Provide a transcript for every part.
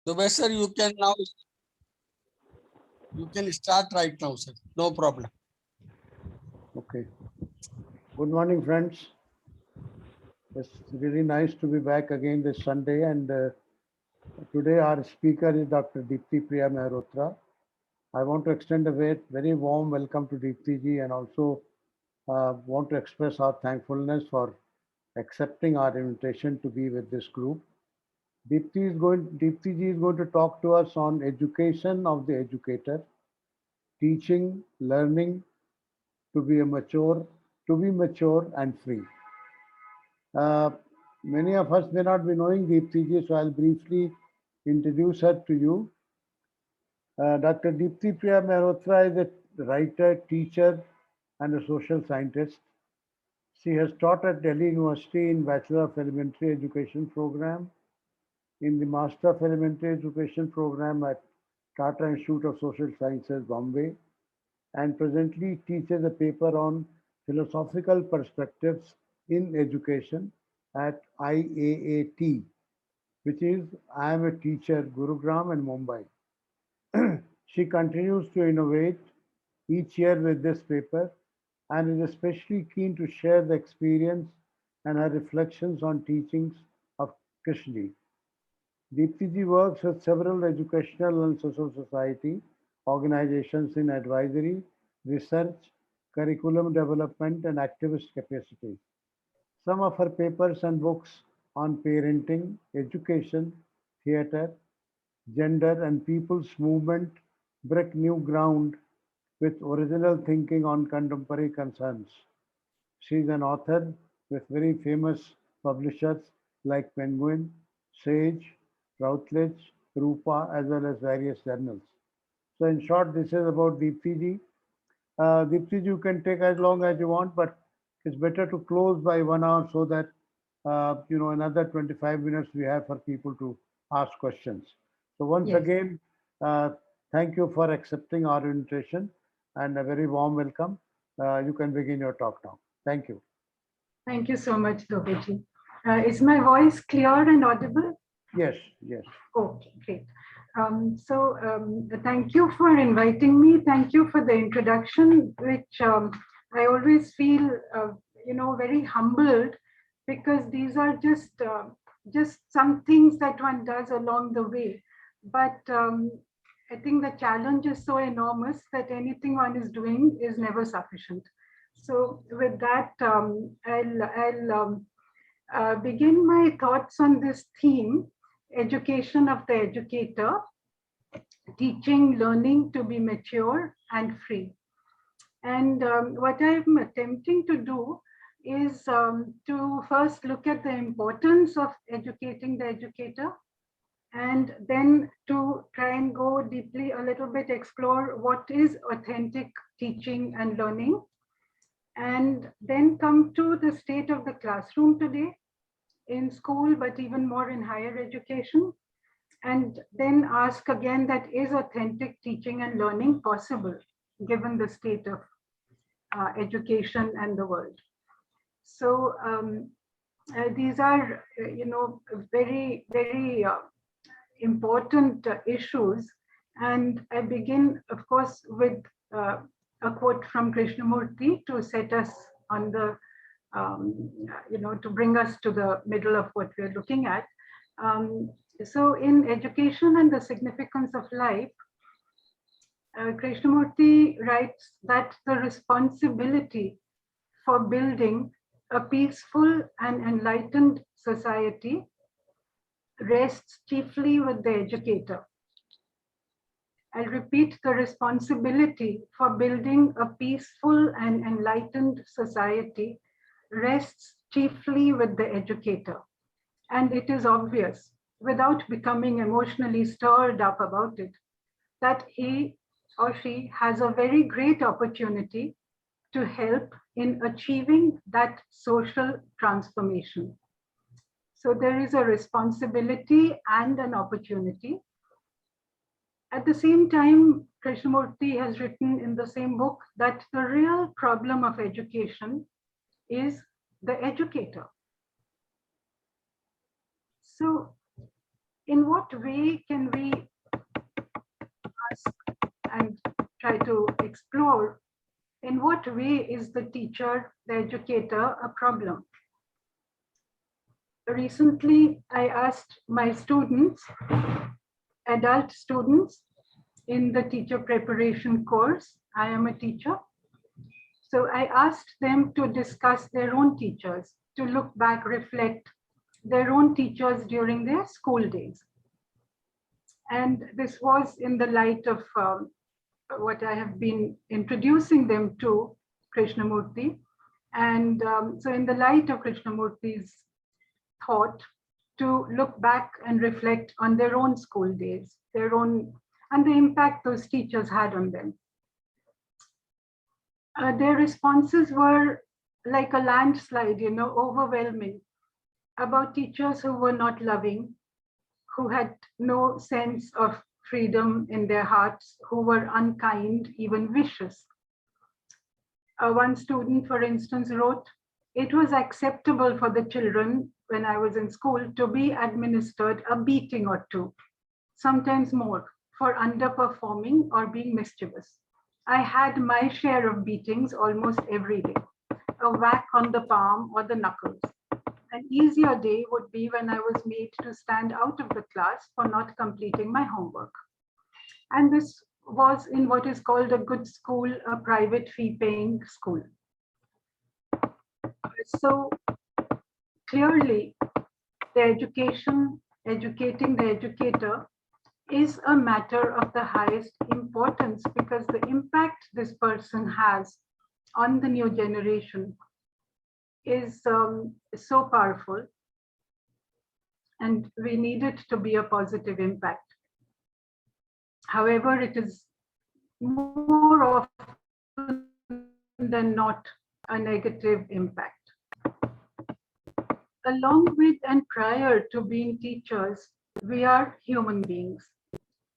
Dubey sir, you can start right now, sir. No problem. Okay. Good morning, friends. It's really nice to be back again this Sunday. And today our speaker is Dr. Deepti Mehrotra. I want to extend a very warm welcome to Deepti ji, and also want to express our thankfulness for accepting our invitation to be with this group. Deepti ji is going to talk to us on education of the educator, teaching, learning to be mature and free. Many of us may not be knowing Deepti ji, so I'll briefly introduce her to you. Dr. Deepti Mehrotra is a writer, teacher, and a social scientist. She has taught at Delhi University in Bachelor of Elementary Education program, in the Master of Elementary Education program at Tata Institute of Social Sciences, Bombay, and presently teaches a paper on philosophical perspectives in education at IAAT, which is I Am a Teacher, Gurugram and Mumbai. She continues to innovate each year with this paper and is especially keen to share the experience and her reflections on teachings of Krishna. Deepti ji works with several educational and social society organizations in advisory, research, curriculum development, and activist capacities. Some of her papers and books on parenting, education, theatre, gender, and people's movement break new ground with original thinking on contemporary concerns. She is an author with very famous publishers like Penguin, Sage, Routledge, Rupa, as well as various journals. So in short, this is about Deepti ji. Deepti ji, you can take as long as you want, but it's better to close by 1 hour so that another 25 minutes we have for people to ask questions. So once again, thank you for accepting our invitation and a very warm welcome. You can begin your talk now. Thank you. Thank you so much, Dubey. Is my voice clear and audible? Yes, yes. Okay, great. Thank you for inviting me. Thank you for the introduction, which I always feel, very humbled, because these are just some things that one does along the way. But I think the challenge is so enormous that anything one is doing is never sufficient. So with that, I'll begin my thoughts on this theme: education of the educator, teaching, learning to be mature and free. And what I'm attempting to do is to first look at the importance of educating the educator, and then to try and go deeply a little bit, explore what is authentic teaching and learning, and then come to the state of the classroom today in school, but even more in higher education, and then ask again, that is authentic teaching and learning possible given the state of education and the world? So these are, very, very important issues. And I begin, of course, with a quote from Krishnamurti to set us on the, to bring us to the middle of what we're looking at. So in Education and the Significance of Life, Krishnamurti writes that the responsibility for building a peaceful and enlightened society rests chiefly with the educator. I'll repeat: the responsibility for building a peaceful and enlightened society rests chiefly with the educator. And it is obvious, without becoming emotionally stirred up about it, that he or she has a very great opportunity to help in achieving that social transformation. So there is a responsibility and an opportunity. At the same time, Krishnamurti has written in the same book that the real problem of education is the educator. So in what way can we ask and try to explore in what way is the teacher, the educator, a problem? Recently, I asked my students, adult students in the teacher preparation course. I am a teacher. So I asked them to discuss their own teachers, to look back, reflect their own teachers during their school days. And this was in the light of what I have been introducing them to, Krishnamurti. And so in the light of Krishnamurti's thought, to look back and reflect on their own school days, their own, and the impact those teachers had on them. Their responses were like a landslide, overwhelming, about teachers who were not loving, who had no sense of freedom in their hearts, who were unkind, even vicious. One student, for instance, wrote, "It was acceptable for the children when I was in school to be administered a beating or two, sometimes more, for underperforming or being mischievous. I had my share of beatings almost every day, a whack on the palm or the knuckles. An easier day would be when I was made to stand out of the class for not completing my homework." And this was in what is called a good school, a private fee-paying school. So clearly, the educating the educator is a matter of the highest importance, because the impact this person has on the new generation is so powerful, and we need it to be a positive impact. However, it is more often than not a negative impact. Along with and prior to being teachers, we are human beings.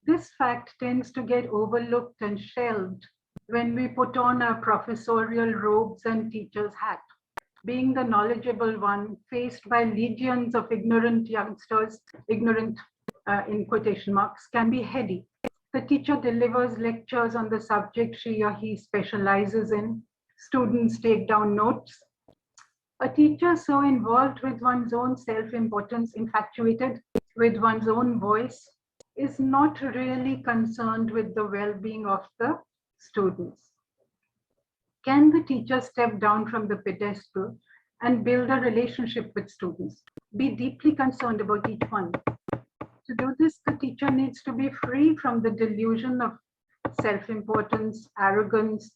This fact tends to get overlooked and shelved when we put on our professorial robes and teacher's hat. Being the knowledgeable one faced by legions of ignorant youngsters, ignorant in quotation marks, can be heady. The teacher delivers lectures on the subject she or he specializes in. Students take down notes. A teacher so involved with one's own self-importance, infatuated with one's own voice, is not really concerned with the well-being of the students. Can the teacher step down from the pedestal and build a relationship with students? Be deeply concerned about each one. To do this, the teacher needs to be free from the delusion of self-importance, arrogance,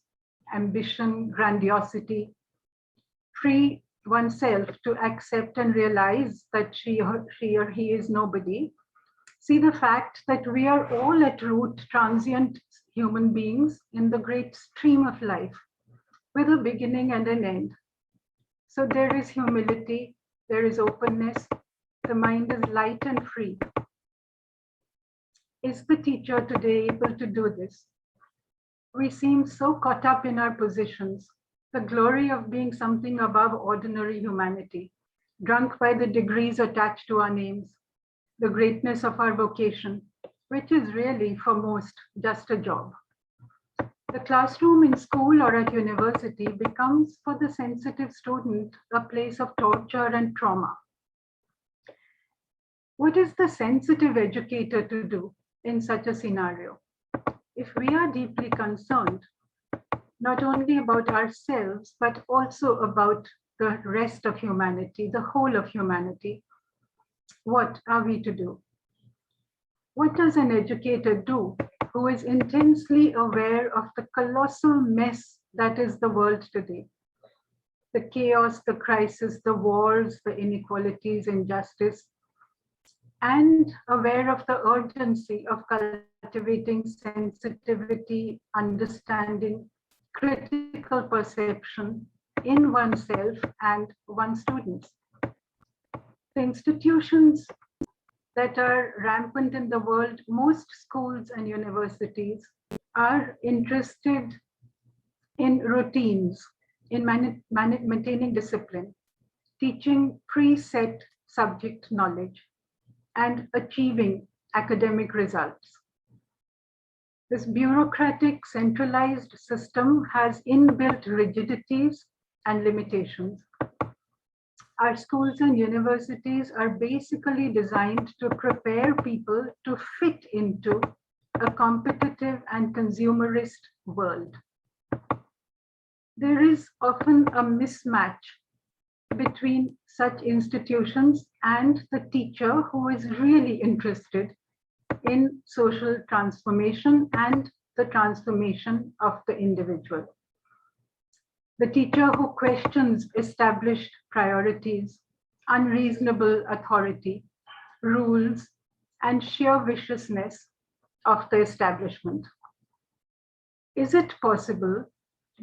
ambition, grandiosity. Free oneself to accept and realize that she or he is nobody. See the fact that we are all at root transient human beings in the great stream of life, with a beginning and an end. So there is humility, there is openness, the mind is light and free. Is the teacher today able to do this? We seem so caught up in our positions, the glory of being something above ordinary humanity, drunk by the degrees attached to our names, the greatness of our vocation, which is really for most just a job. The classroom in school or at university becomes for the sensitive student a place of torture and trauma. What is the sensitive educator to do in such a scenario? If we are deeply concerned, not only about ourselves, but also about the rest of humanity, the whole of humanity, what are we to do? What does an educator do who is intensely aware of the colossal mess that is the world today? The chaos, the crisis, the wars, the inequalities, injustice, and aware of the urgency of cultivating sensitivity, understanding, critical perception in oneself and one's students. The institutions that are rampant in the world, most schools and universities are interested in routines, in maintaining discipline, teaching preset subject knowledge. and achieving academic results. This bureaucratic centralized system has inbuilt rigidities and limitations. Our schools and universities are basically designed to prepare people to fit into a competitive and consumerist world. There is often a mismatch between such institutions and the teacher who is really interested in social transformation and the transformation of the individual. The teacher who questions established priorities, unreasonable authority, rules, and sheer viciousness of the establishment. Is it possible,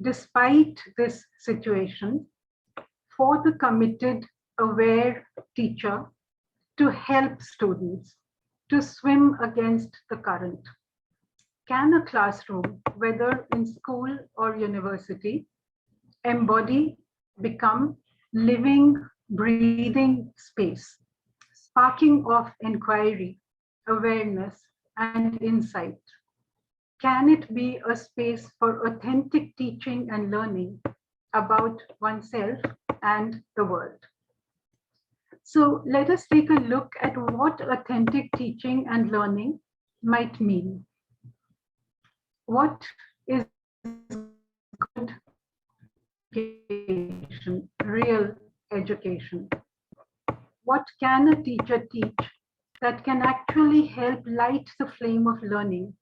despite this situation, for the committed, aware teacher to help students to swim against the current? Can a classroom, whether in school or university, embody, become living, breathing space, sparking off inquiry, awareness, and insight? Can it be a space for authentic teaching and learning about oneself and the world? So let us take a look at what authentic teaching and learning might mean. What is good education, real education? What can a teacher teach that can actually help light the flame of learning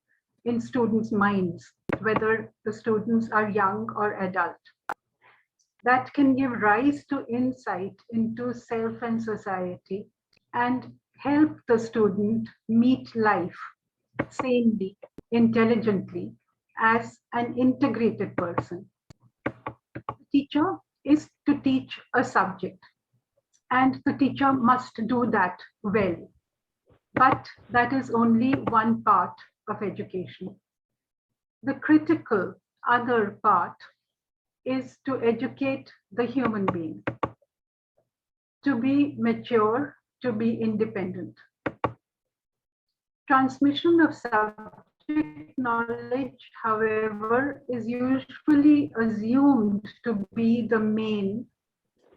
in students' minds, whether the students are young or adult? That can give rise to insight into self and society and help the student meet life sanely, intelligently, as an integrated person. The teacher is to teach a subject, and the teacher must do that well. But that is only one part of education. The critical other part is to educate the human being, to be mature, to be independent. Transmission of subject knowledge, however, is usually assumed to be the main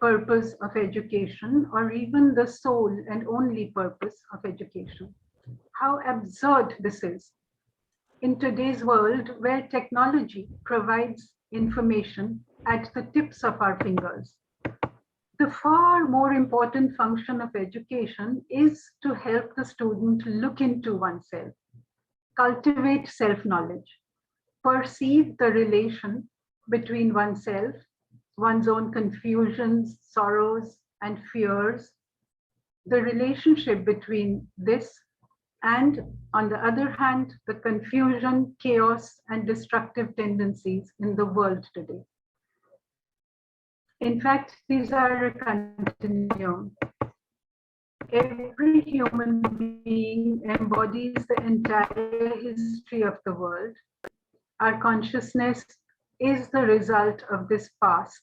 purpose of education, or even the sole and only purpose of education. How absurd this is in today's world, where technology provides information at the tips of our fingers. The far more important function of education is to help the student look into oneself, cultivate self-knowledge, perceive the relation between oneself, one's own confusions, sorrows, and fears, the relationship between this and, on the other hand, the confusion, chaos, and destructive tendencies in the world today. In fact, these are a continuum. Every human being embodies the entire history of the world. Our consciousness is the result of this past.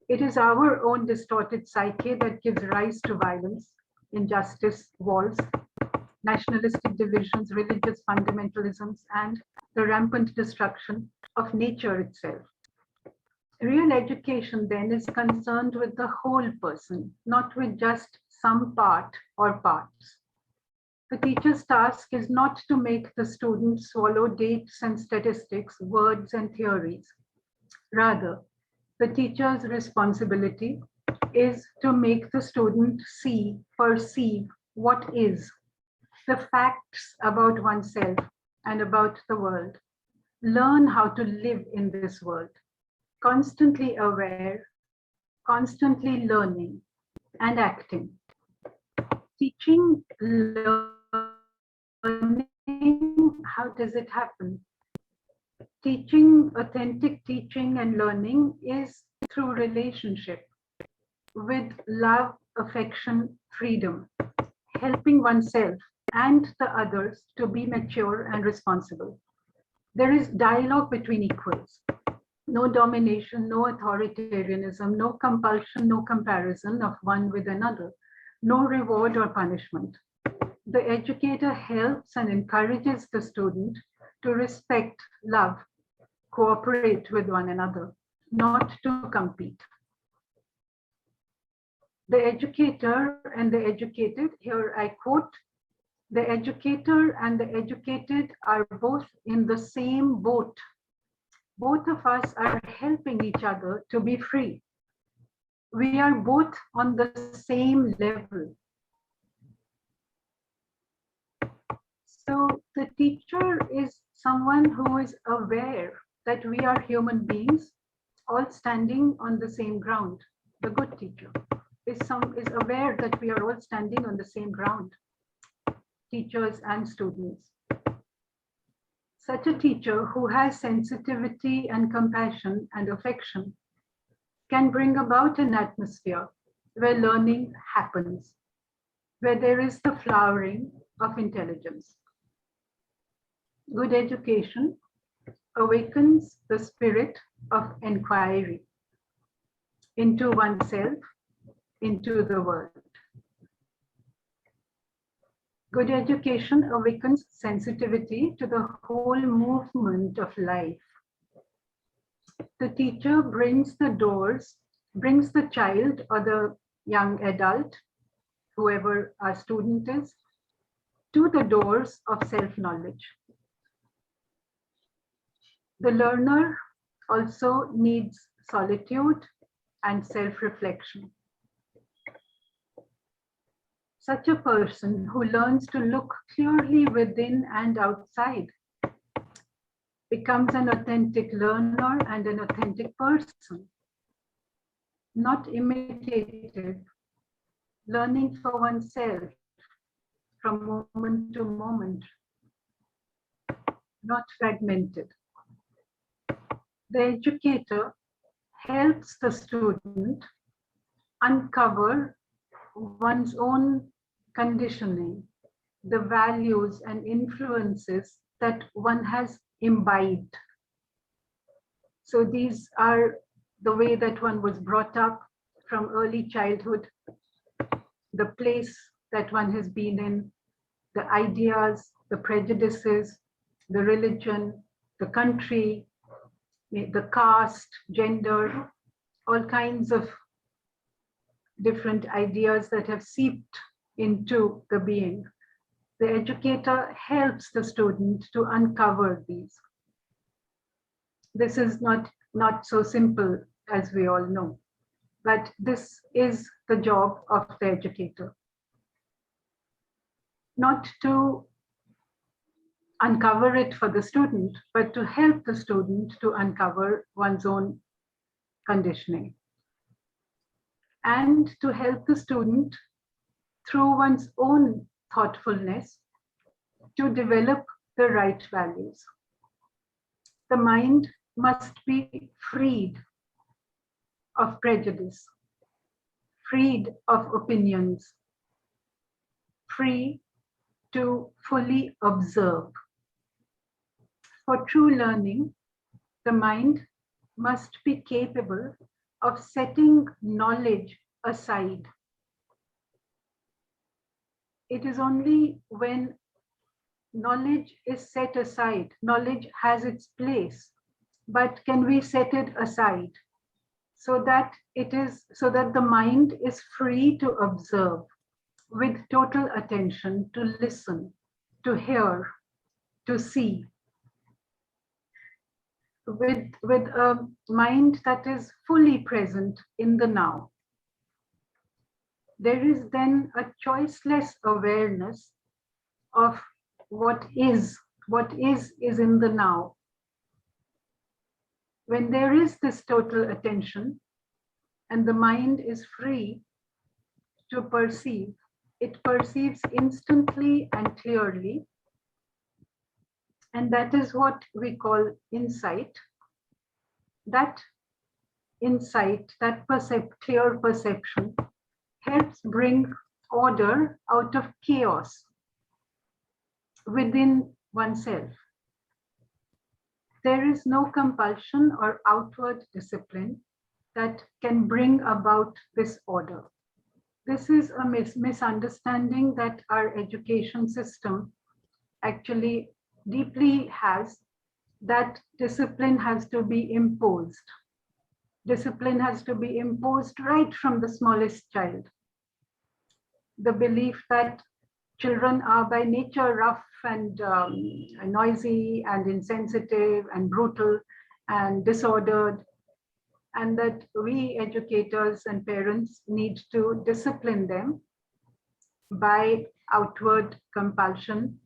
It is our own distorted psyche that gives rise to violence, injustice, wars, nationalistic divisions, religious fundamentalisms, and the rampant destruction of nature itself. Real education then is concerned with the whole person, not with just some part or parts. The teacher's task is not to make the student swallow dates and statistics, words and theories. Rather, the teacher's responsibility is to make the student see, perceive what is, the facts about oneself and about the world, learn how to live in this world, constantly aware, constantly learning and acting. Teaching, learning, how does it happen? Teaching, authentic teaching and learning is through relationship with love, affection, freedom, helping oneself and the others to be mature and responsible. There is dialogue between equals. No domination, no authoritarianism, no compulsion, no comparison of one with another, no reward or punishment. The educator helps and encourages the student to respect, love, cooperate with one another, not to compete. The educator and the educated, here I quote, the educator and the educated are both in the same boat. Both of us are helping each other to be free. We are both on the same level. So the teacher is someone who is aware that we are human beings, all standing on the same ground. The good teacher is aware that we are all standing on the same ground, teachers and students. Such a teacher who has sensitivity and compassion and affection can bring about an atmosphere where learning happens, where there is the flowering of intelligence. Good education awakens the spirit of inquiry into oneself, into the world. Good education awakens sensitivity to the whole movement of life. The teacher brings the child or the young adult, whoever our student is, to the doors of self-knowledge. The learner also needs solitude and self-reflection. Such a person who learns to look clearly within and outside becomes an authentic learner and an authentic person, not imitative, learning for oneself from moment to moment, not fragmented. The educator helps the student uncover one's own conditioning, the values and influences that one has imbibed. So these are the way that one was brought up from early childhood, the place that one has been in, the ideas, the prejudices, the religion, the country, the caste, gender, all kinds of different ideas that have seeped into the being. The educator helps the student to uncover these. This is not so simple, as we all know, but this is the job of the educator. Not to uncover it for the student, but to help the student to uncover one's own conditioning. And to help the student through one's own thoughtfulness to develop the right values. The mind must be freed of prejudice, freed of opinions, free to fully observe. For true learning, the mind must be capable of setting knowledge aside. It is only when knowledge is set aside, knowledge has its place, but can we set it aside so that the mind is free to observe with total attention, to listen, to hear, to see, with a mind that is fully present in the now. There is then a choiceless awareness of what is in the now. When there is this total attention and the mind is free to perceive, it perceives instantly and clearly. And that is what we call insight. That insight, that clear perception helps bring order out of chaos within oneself. There is no compulsion or outward discipline that can bring about this order. This is a misunderstanding that our education system actually deeply has, that discipline has to be imposed. Discipline has to be imposed right from the smallest child. The belief that children are by nature rough and noisy and insensitive and brutal and disordered, and that we educators and parents need to discipline them by outward compulsion,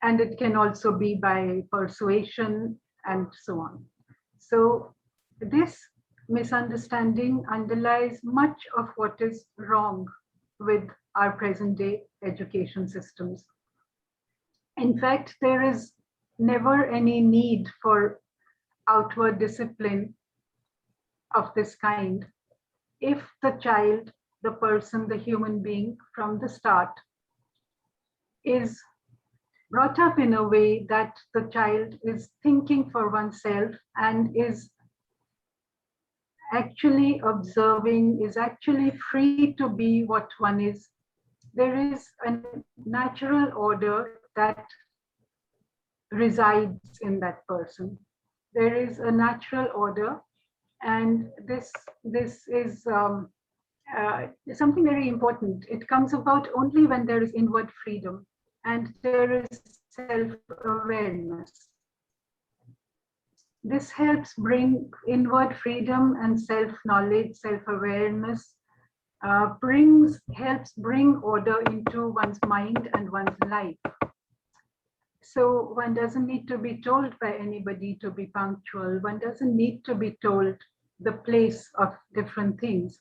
and it can also be by persuasion and so on. So this misunderstanding underlies much of what is wrong with our present day education systems. In fact, there is never any need for outward discipline of this kind if the child, the person, the human being from the start is brought up in a way that the child is thinking for oneself and is actually observing, is actually free to be what one is. There is a natural order that resides in that person. There is a natural order, and this is something very important. It comes about only when there is inward freedom and there is self-awareness. This helps bring inward freedom and self-knowledge, self-awareness, helps bring order into one's mind and one's life. So one doesn't need to be told by anybody to be punctual. One doesn't need to be told the place of different things,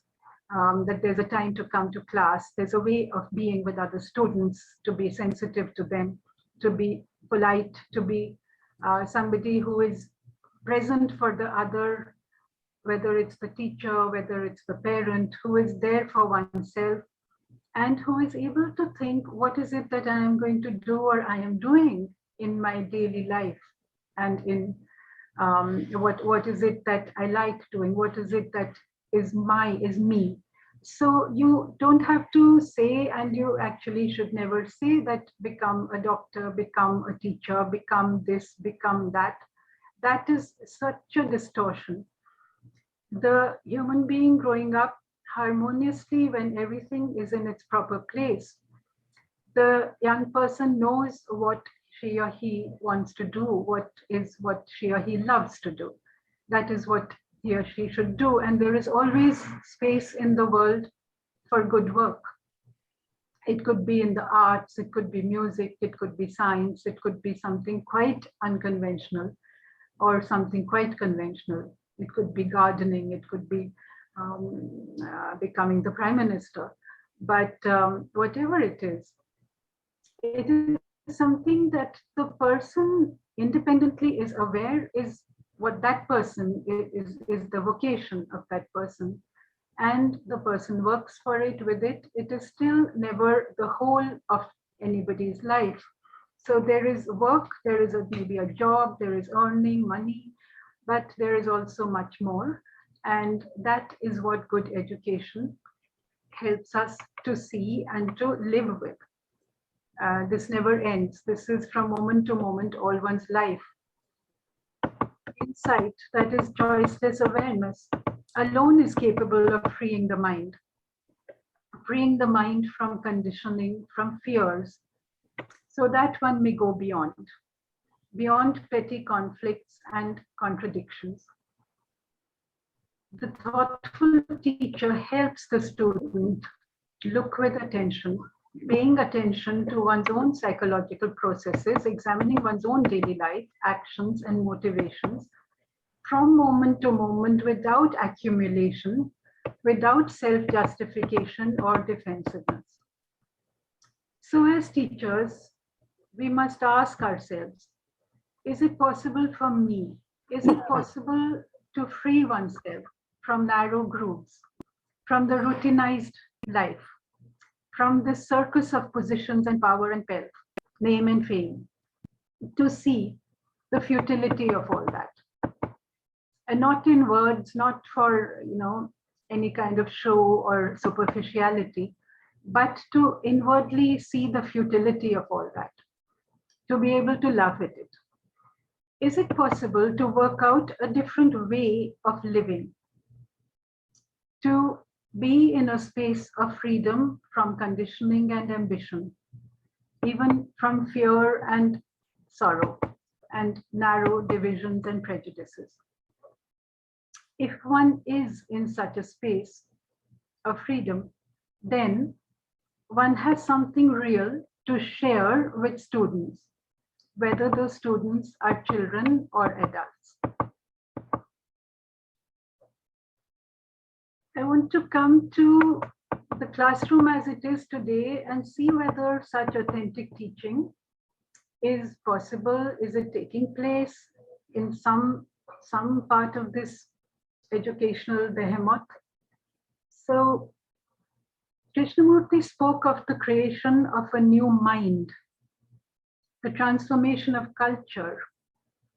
that there's a time to come to class. There's a way of being with other students, to be sensitive to them, to be polite, to be somebody who is present for the other, whether it's the teacher, whether it's the parent, who is there for oneself and who is able to think, what is it that I am going to do or I am doing in my daily life, and in what is it that I like doing, what is it that is me. So you don't have to say, and you actually should never say, that become a doctor, become a teacher, become this, become that. That is such a distortion. The human being growing up harmoniously, when everything is in its proper place, the young person knows what she or he wants to do, what she or he loves to do. That is what he or she should do. And there is always space in the world for good work. It could be in the arts, it could be music, it could be science, it could be something quite unconventional or something quite conventional. It could be gardening, it could be becoming the prime minister. But whatever it is something that the person independently is aware is what that person is the vocation of that person. And the person works for it, with it. It is still never the whole of anybody's life. So there is work, there is maybe a job, there is earning money, but there is also much more. And that is what good education helps us to see and to live with. This never ends. This is from moment to moment, all one's life. Insight, that is choiceless awareness, alone is capable of freeing the mind from conditioning, from fears, so that one may go beyond petty conflicts and contradictions. The thoughtful teacher helps the student look with attention, paying attention to one's own psychological processes, examining one's own daily life, actions, and motivations from moment to moment, without accumulation, without self-justification or defensiveness. So as teachers, we must ask ourselves, is it possible for me? Is it possible to free oneself from narrow grooves, from the routinized life, from the circus of positions and power and pelf, name and fame, to see the futility of all that? And not in words, not for, any kind of show or superficiality, but to inwardly see the futility of all that, to be able to laugh at it. Is it possible to work out a different way of living, to be in a space of freedom from conditioning and ambition, even from fear and sorrow and narrow divisions and prejudices? If one is in such a space of freedom, then one has something real to share with students, whether those students are children or adults. I want to come to the classroom as it is today and see whether such authentic teaching is possible. Is it taking place in some part of this educational behemoth? So Krishnamurti spoke of the creation of a new mind, the transformation of culture,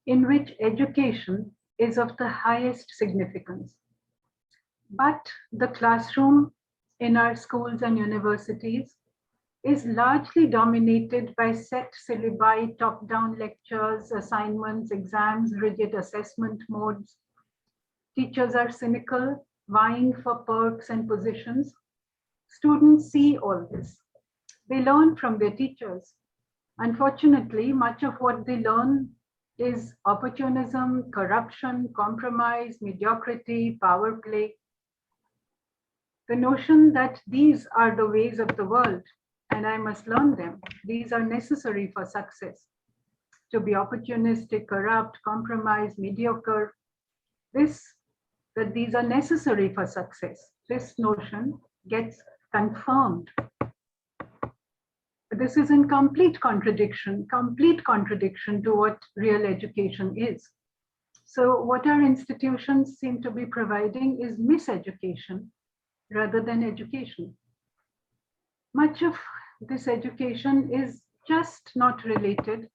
in which education is of the highest significance. But the classroom in our schools and universities is largely dominated by set syllabi, top-down lectures, assignments, exams, rigid assessment modes. Teachers are cynical, vying for perks and positions. Students see all this. They learn from their teachers. Unfortunately, much of what they learn is opportunism, corruption, compromise, mediocrity, power play. The notion that these are the ways of the world and I must learn them, these are necessary for success. To be opportunistic, corrupt, compromise, mediocre, that these are necessary for success. This notion gets confirmed. This is in complete contradiction to what real education is. So what our institutions seem to be providing is miseducation rather than education. Much of this education is just not related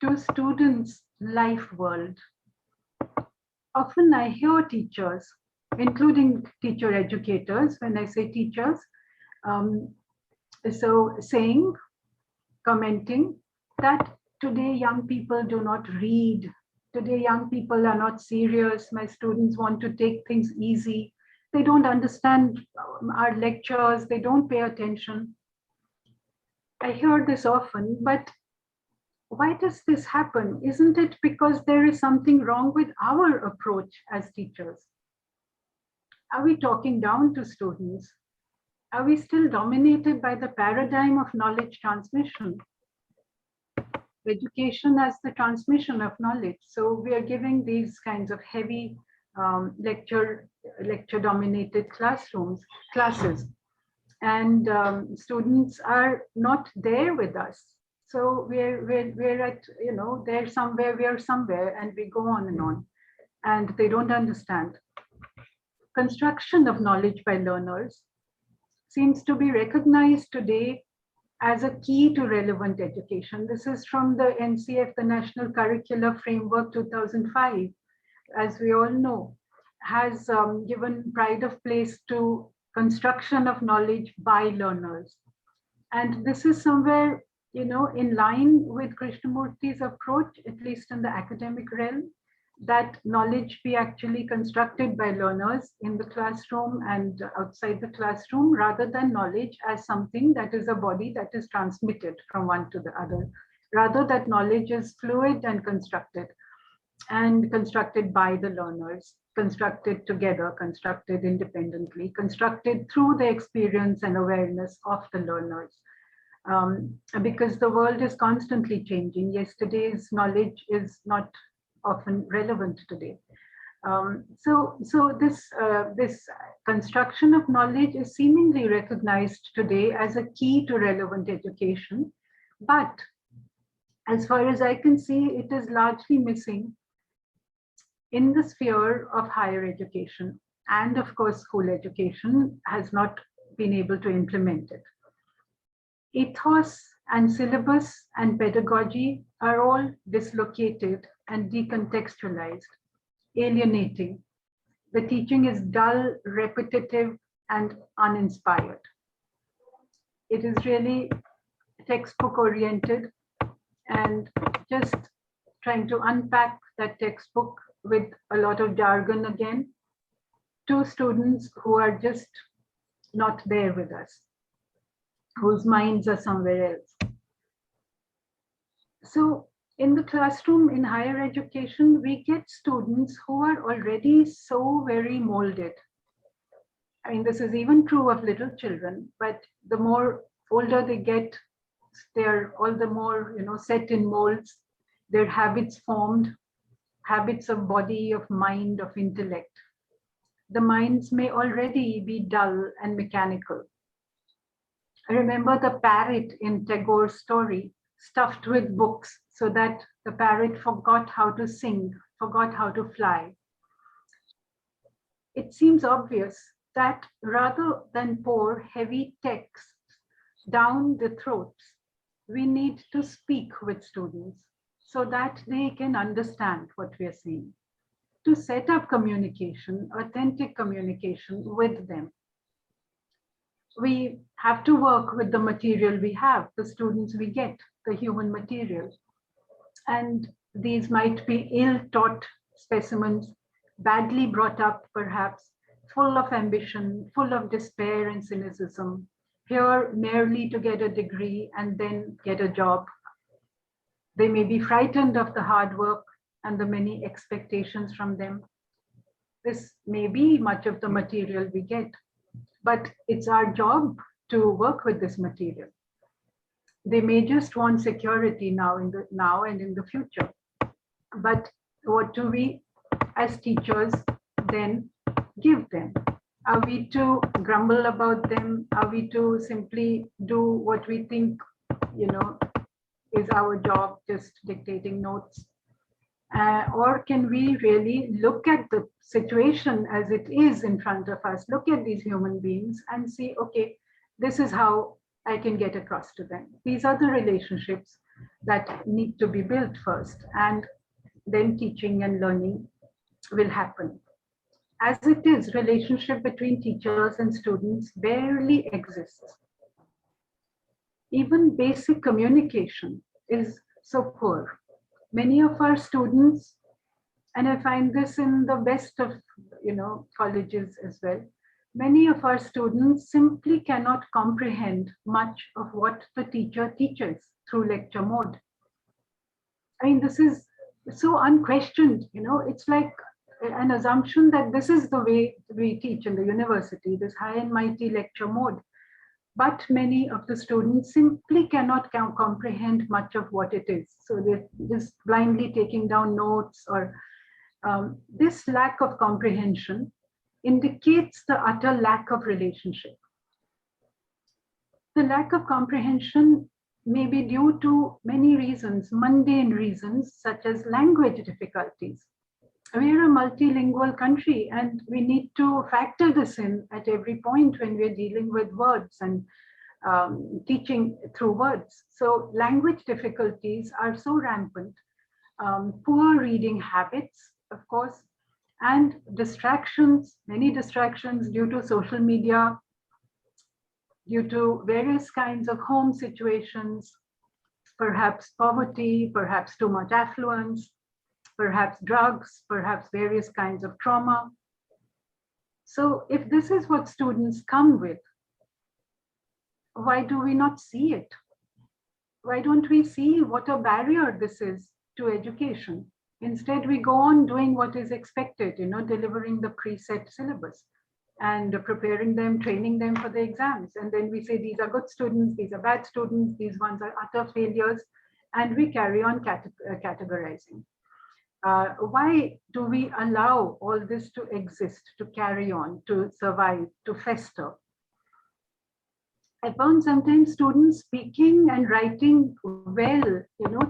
to students' life world. Often I hear teachers, including teacher educators, when I say teachers, commenting that today young people do not read, today young people are not serious, my students want to take things easy, they don't understand our lectures, they don't pay attention. I hear this often, but why does this happen? Isn't it because there is something wrong with our approach as teachers? Are we talking down to students? Are we still dominated by the paradigm of knowledge transmission? Education as the transmission of knowledge. So we are giving these kinds of heavy lecture-dominated classes, and students are not there with us. So we're at, they're somewhere, we are somewhere, and we go on, and they don't understand. Construction of knowledge by learners seems to be recognized today as a key to relevant education. This is from the NCF, the National Curricular Framework 2005, as we all know, has given pride of place to construction of knowledge by learners. And this is somewhere, in line with Krishnamurti's approach, at least in the academic realm, that knowledge be actually constructed by learners in the classroom and outside the classroom, rather than knowledge as something that is a body that is transmitted from one to the other. Rather, that knowledge is fluid and constructed by the learners, constructed together, constructed independently, constructed through the experience and awareness of the learners. Because the world is constantly changing. Yesterday's knowledge is not often relevant today. So this construction of knowledge is seemingly recognized today as a key to relevant education. But as far as I can see, it is largely missing in the sphere of higher education. And of course, school education has not been able to implement it. Ethos and syllabus and pedagogy are all dislocated and decontextualized, alienating. The teaching is dull, repetitive, and uninspired. It is really textbook oriented and just trying to unpack that textbook with a lot of jargon again to students who are just not there with us, whose minds are somewhere else. So in the classroom in higher education, we get students who are already so very molded. I mean, this is even true of little children, but the more older they get, they're all the more, set in molds, their habits formed, habits of body, of mind, of intellect. The minds may already be dull and mechanical. I remember the parrot in Tagore's story, stuffed with books so that the parrot forgot how to sing, forgot how to fly. It seems obvious that rather than pour heavy texts down the throats, we need to speak with students so that they can understand what we are saying, to set up communication, authentic communication with them. We have to work with the material we have, the students we get, the human material. And these might be ill-taught specimens, badly brought up perhaps, full of ambition, full of despair and cynicism, here merely to get a degree and then get a job. They may be frightened of the hard work and the many expectations from them. This may be much of the material we get, but it's our job to work with this material. They may just want security now and in the future. But what do we as teachers then give them? Are we to grumble about them? Are we to simply do what we think, is our job, just dictating notes? Or can we really look at the situation as it is in front of us, look at these human beings and see, okay, this is how I can get across to them. These are the relationships that need to be built first, and then teaching and learning will happen. As it is, relationship between teachers and students barely exists. Even basic communication is so poor. Many of our students, and I find this in the best of colleges as well, many of our students simply cannot comprehend much of what the teacher teaches through lecture mode. I mean, this is so unquestioned, it's like an assumption that this is the way we teach in the university, this high and mighty lecture mode. But many of the students simply cannot comprehend much of what it is. So they're just blindly taking down notes, or this lack of comprehension indicates the utter lack of relationship. The lack of comprehension may be due to many reasons, mundane reasons, such as language difficulties. We are a multilingual country, and we need to factor this in at every point when we're dealing with words and teaching through words. So language difficulties are so rampant, poor reading habits, of course, and distractions, many distractions due to social media, due to various kinds of home situations, perhaps poverty, perhaps too much affluence, perhaps drugs, perhaps various kinds of trauma. So if this is what students come with, why do we not see it? Why don't we see what a barrier this is to education? Instead, we go on doing what is expected, delivering the preset syllabus and preparing them, training them for the exams. And then we say, these are good students, these are bad students, these ones are utter failures, and we carry on categorizing. Why do we allow all this to exist, to carry on, to survive, to fester? I found sometimes students speaking and writing well,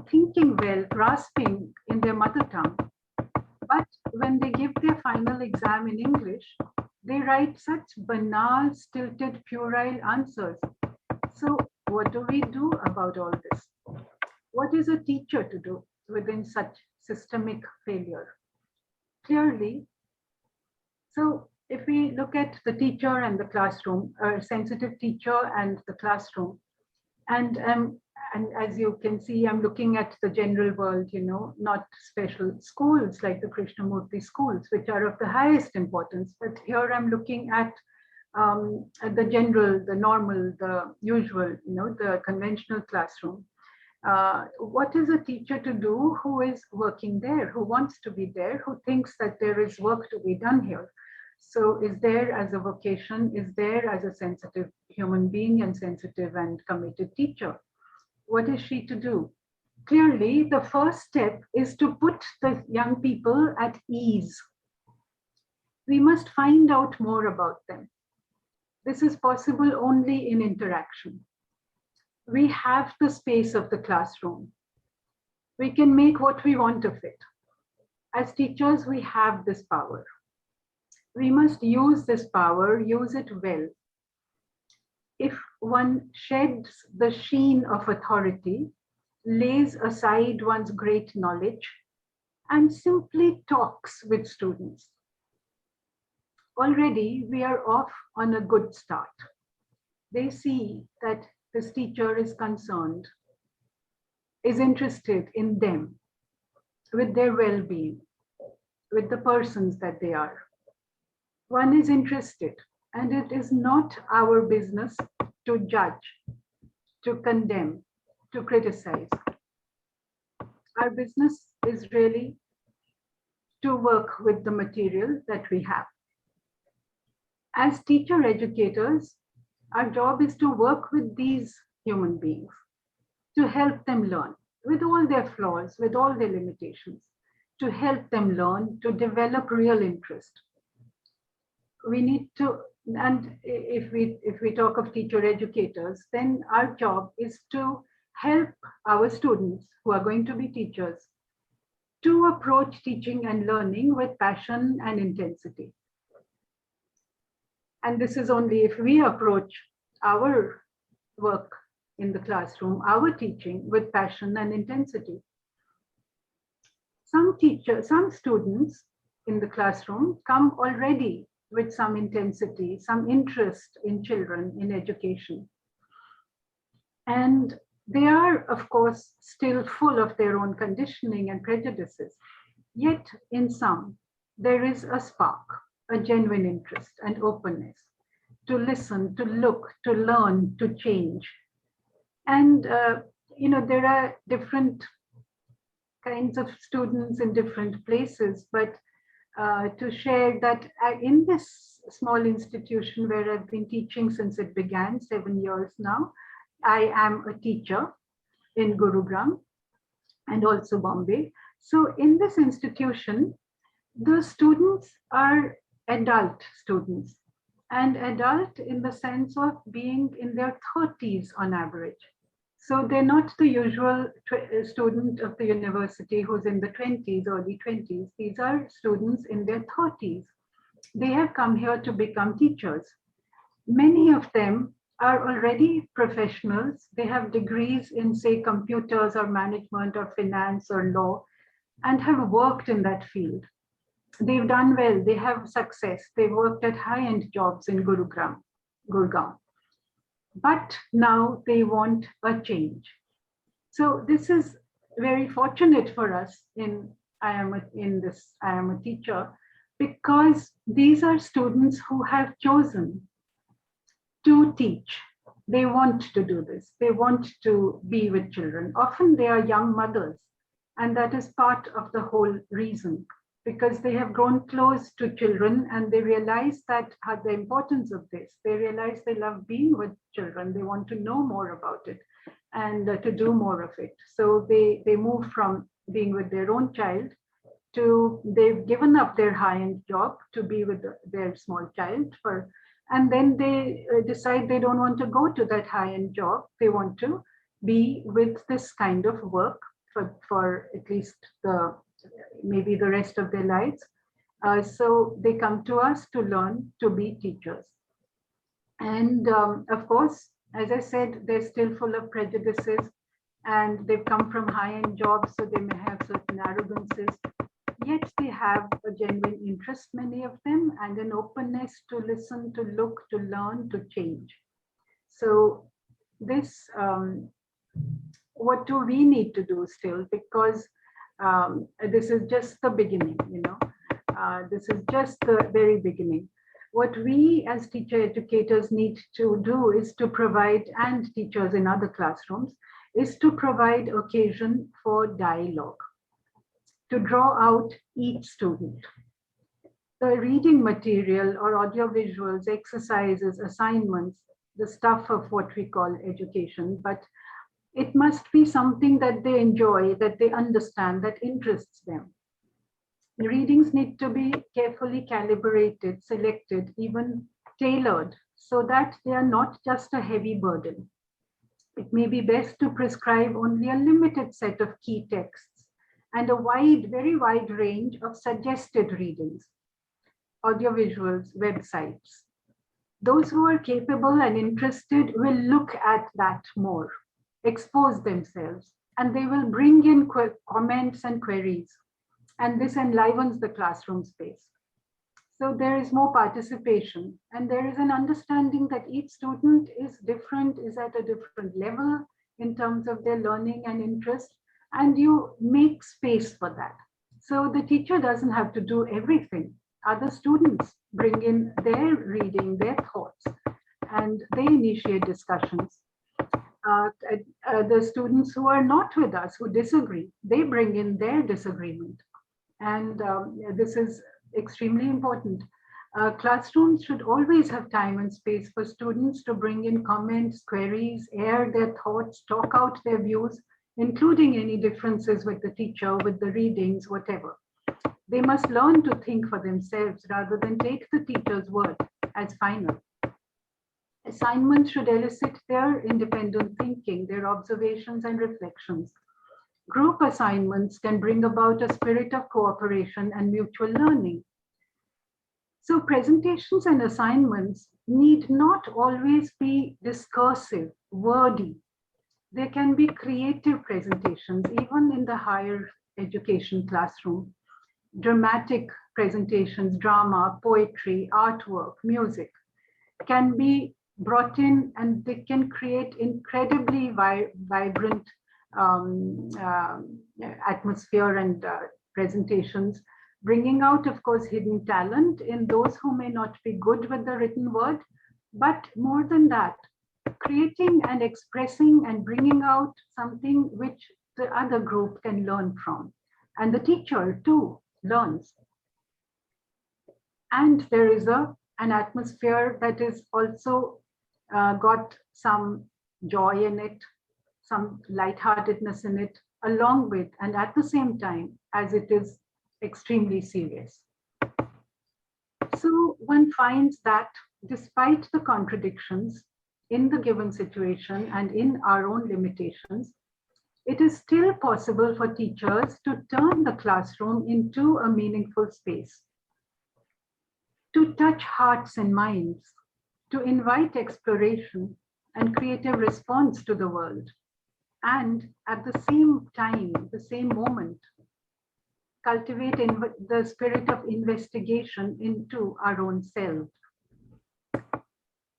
thinking well, grasping in their mother tongue. But when they give their final exam in English, they write such banal, stilted, puerile answers. So what do we do about all this? What is a teacher to do within such systemic failure? Clearly, So if we look at the teacher and the classroom, a sensitive teacher and the classroom, and as you can see, I'm looking at the general world, not special schools like the Krishnamurti schools, which are of the highest importance. But here I'm looking at the general, the normal, the usual, the conventional classroom. What is a teacher to do who is working there, who wants to be there, who thinks that there is work to be done here? So is there as a vocation, is there as a sensitive human being and sensitive and committed teacher? What is she to do? Clearly, the first step is to put the young people at ease. We must find out more about them. This is possible only in interaction. We have the space of the classroom. We can make what we want of it. As teachers, we have this power. We must use this power, use it well. If one sheds the sheen of authority, lays aside one's great knowledge, and simply talks with students, already we are off on a good start. They see that this teacher is concerned, is interested in them, with their well-being, with the persons that they are. One is interested, and it is not our business to judge, to condemn, to criticize. Our business is really to work with the material that we have. As teacher educators, our job is to work with these human beings, to help them learn with all their flaws, with all their limitations, to help them learn, to develop real interest. We need to, and if we talk of teacher educators, then our job is to help our students who are going to be teachers to approach teaching and learning with passion and intensity. And this is only if we approach our work in the classroom, our teaching with passion and intensity. Some students in the classroom come already with some intensity, some interest in children, in education. And they are, of course, still full of their own conditioning and prejudices. Yet in some, there is a spark, a genuine interest and openness to listen, to look, to learn, to change. And, there are different kinds of students in different places, but to share that in this small institution where I've been teaching since it began 7 years now, I am a teacher in Gurugram and also Bombay. So in this institution, the students are adult students, and adult in the sense of being in their 30s on average. So they're not the usual student of the university who's in the 20s, early 20s. These are students in their 30s. They have come here to become teachers. Many of them are already professionals. They have degrees in, say, computers or management or finance or law, and have worked in that field. They've done well, they have success. They worked at high-end jobs in Gurgaon. But now they want a change. So this is very fortunate for us I am a teacher, because these are students who have chosen to teach. They want to do this. They want to be with children. Often they are young mothers, and that is part of the whole reason, because they have grown close to children and they realize that the importance of this. They realize they love being with children. They want to know more about it and to do more of it. So they move from being with their own child to they've given up their high-end job to be with their small child and then they decide they don't want to go to that high-end job. They want to be with this kind of work for at least maybe the rest of their lives. So they come to us to learn to be teachers. And of course, as I said, they're still full of prejudices and they've come from high-end jobs, so they may have certain arrogances. Yet they have a genuine interest, many of them, and an openness to listen, to look, to learn, to change. So this, what do we need to do still? Because this is just the beginning, this is just the very beginning. What we as teacher educators need to do is to provide, and teachers in other classrooms, is to provide occasion for dialogue, to draw out each student. The reading material or audiovisuals, exercises, assignments, the stuff of what we call education, but it must be something that they enjoy, that they understand, that interests them. The readings need to be carefully calibrated, selected, even tailored, so that they are not just a heavy burden. It may be best to prescribe only a limited set of key texts and a wide, very wide range of suggested readings, audiovisuals, websites. Those who are capable and interested will look at that more, expose themselves, and they will bring in comments and queries. And this enlivens the classroom space. So there is more participation, and there is an understanding that each student is different, is at a different level in terms of their learning and interest, and you make space for that. So the teacher doesn't have to do everything. Other students bring in their reading, their thoughts, and they initiate discussions. The students who are not with us, who disagree, they bring in their disagreement. And this is extremely important. Classrooms should always have time and space for students to bring in comments, queries, air their thoughts, talk out their views, including any differences with the teacher, with the readings, whatever. They must learn to think for themselves rather than take the teacher's word as final. Assignments should elicit their independent thinking, their observations and reflections. Group assignments can bring about a spirit of cooperation and mutual learning. So presentations and assignments need not always be discursive, wordy. There can be creative presentations, even in the higher education classroom. Dramatic presentations, drama, poetry, artwork, music can be brought in, and they can create incredibly vibrant atmosphere and presentations, bringing out, of course, hidden talent in those who may not be good with the written word, but more than that, creating and expressing and bringing out something which the other group can learn from. And the teacher too learns. And there is an atmosphere that is also got some joy in it, some lightheartedness in it, along with, and at the same time, as it is extremely serious. So one finds that despite the contradictions in the given situation and in our own limitations, it is still possible for teachers to turn the classroom into a meaningful space, to touch hearts and minds, to invite exploration and creative response to the world, and at the same time, the same moment, cultivate the spirit of investigation into our own selves.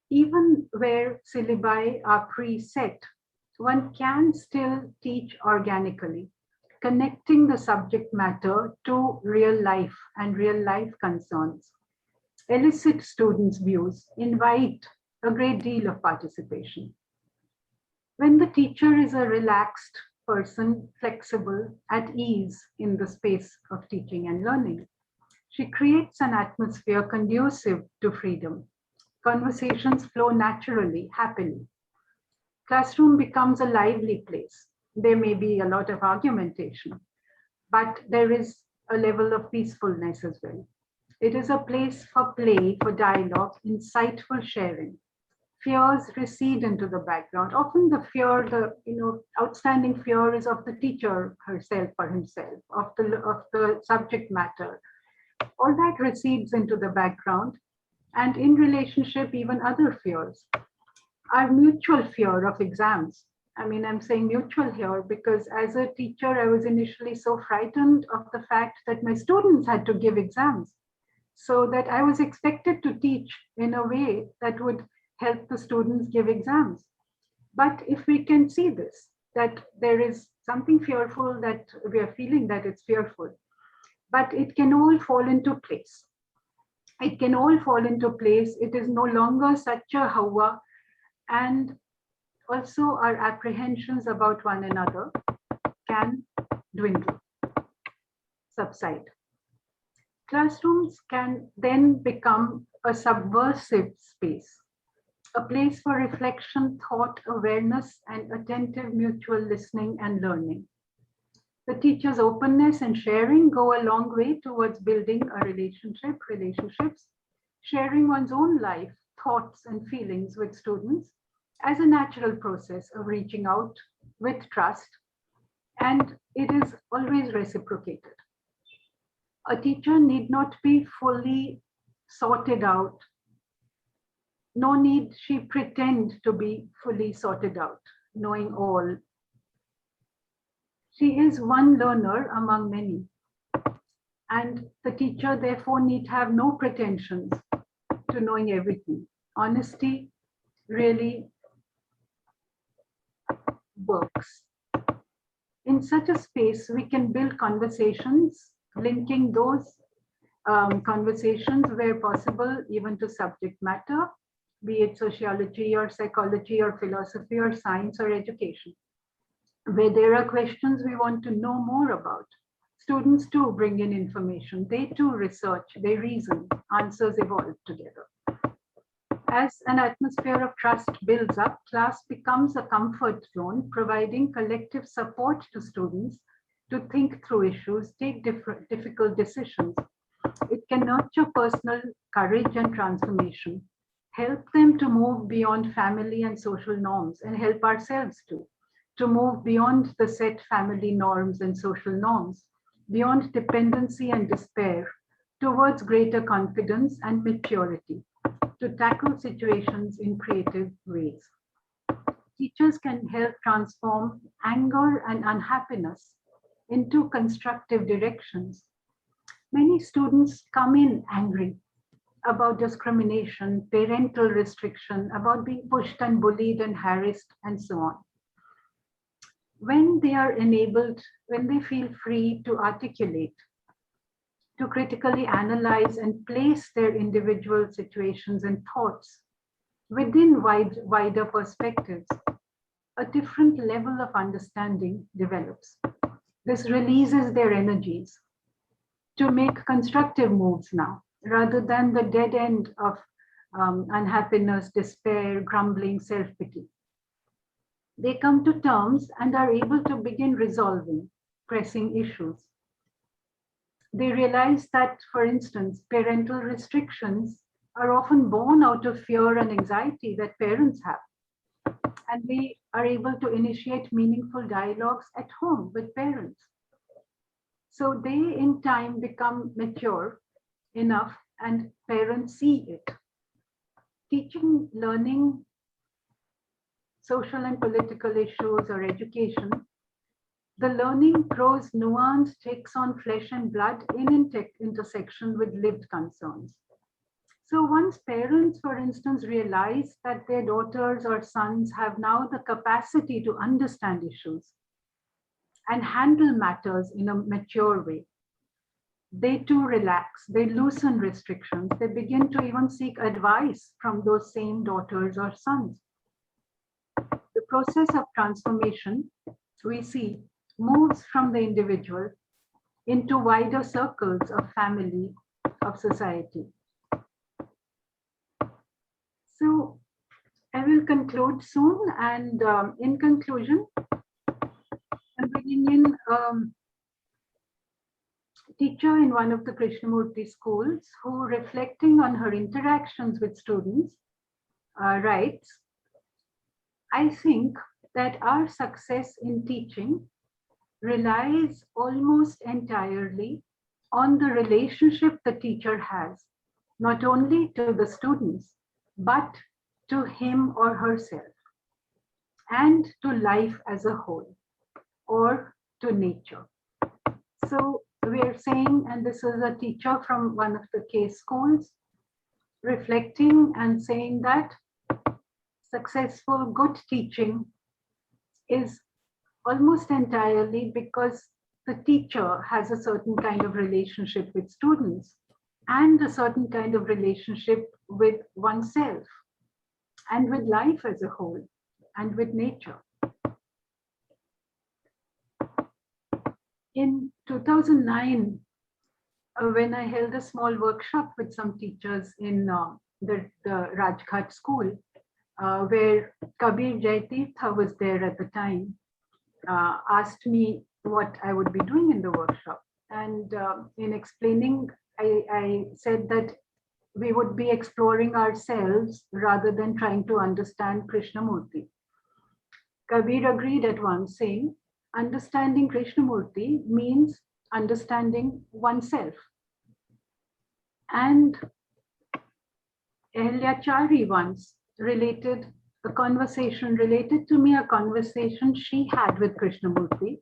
Even where syllabi are preset, one can still teach organically, connecting the subject matter to real life and real life concerns, elicit students' views, invite a great deal of participation. When the teacher is a relaxed person, flexible, at ease in the space of teaching and learning, she creates an atmosphere conducive to freedom. Conversations flow naturally, happily. Classroom becomes a lively place. There may be a lot of argumentation, but there is a level of peacefulness as well. It is a place for play, for dialogue, insightful sharing. Fears recede into the background. Often the fear, the outstanding fear is of the teacher herself or himself, of the subject matter. All that recedes into the background, and in relationship, even other fears. Our mutual fear of exams I mean, I'm saying mutual here because as a teacher, I was initially so frightened of the fact that my students had to give exams. So that I was expected to teach in a way that would help the students give exams. But if we can see this, that there is something fearful that we are feeling that it's fearful, but it can all fall into place. It can all fall into place. It is no longer such a hawa, and also our apprehensions about one another can dwindle, subside. Classrooms can then become a subversive space, a place for reflection, thought, awareness, and attentive mutual listening and learning. The teacher's openness and sharing go a long way towards building a relationships, sharing one's own life, thoughts, and feelings with students as a natural process of reaching out with trust, and it is always reciprocated. A teacher need not be fully sorted out. No need she pretend to be fully sorted out, knowing all. She is one learner among many. And the teacher therefore need have no pretensions to knowing everything. Honesty really works. In such a space, we can build conversations, linking those conversations where possible, even to subject matter, be it sociology or psychology or philosophy or science or education. Where there are questions we want to know more about, students too bring in information, they too research, they reason, answers evolve together. As an atmosphere of trust builds up, class becomes a comfort zone, providing collective support to students to think through issues, take difficult decisions. It can nurture personal courage and transformation, help them to move beyond family and social norms, and help ourselves too, to move beyond the set family norms and social norms, beyond dependency and despair, towards greater confidence and maturity, to tackle situations in creative ways. Teachers can help transform anger and unhappiness into constructive directions. Many students come in angry about discrimination, parental restriction, about being pushed and bullied and harassed, and so on. When they are enabled, when they feel free to articulate, to critically analyze and place their individual situations and thoughts within wider perspectives, a different level of understanding develops. This releases their energies to make constructive moves now, rather than the dead end of unhappiness, despair, grumbling, self-pity. They come to terms and are able to begin resolving pressing issues. They realize that, for instance, parental restrictions are often born out of fear and anxiety that parents have. And they are able to initiate meaningful dialogues at home with parents. So they, in time, become mature enough and parents see it. Teaching, learning, social and political issues or education, the learning grows nuanced, takes on flesh and blood in intersection with lived concerns. So once parents, for instance, realize that their daughters or sons have now the capacity to understand issues and handle matters in a mature way, they too relax, they loosen restrictions, they begin to even seek advice from those same daughters or sons. The process of transformation, we see, moves from the individual into wider circles of family, of society. So I will conclude soon, and in conclusion, I'm bringing in teacher in one of the Krishnamurti schools who, reflecting on her interactions with students, writes, I think that our success in teaching relies almost entirely on the relationship the teacher has, not only to the students, but to him or herself. and to life as a whole, or to nature. So we are saying, and this is a teacher from one of the case schools, reflecting and saying that successful good teaching is almost entirely because the teacher has a certain kind of relationship with students and a certain kind of relationship with oneself and with life as a whole and with nature. In 2009, when I held a small workshop with some teachers in the Rajghat school, where Kabir Jaitirtha was there at the time, asked me what I would be doing in the workshop. And in explaining, I said that we would be exploring ourselves rather than trying to understand Krishnamurti. Kabir agreed at once, saying, understanding Krishnamurti means understanding oneself. And Ehliyachari once related a conversation, related to me a conversation she had with Krishnamurti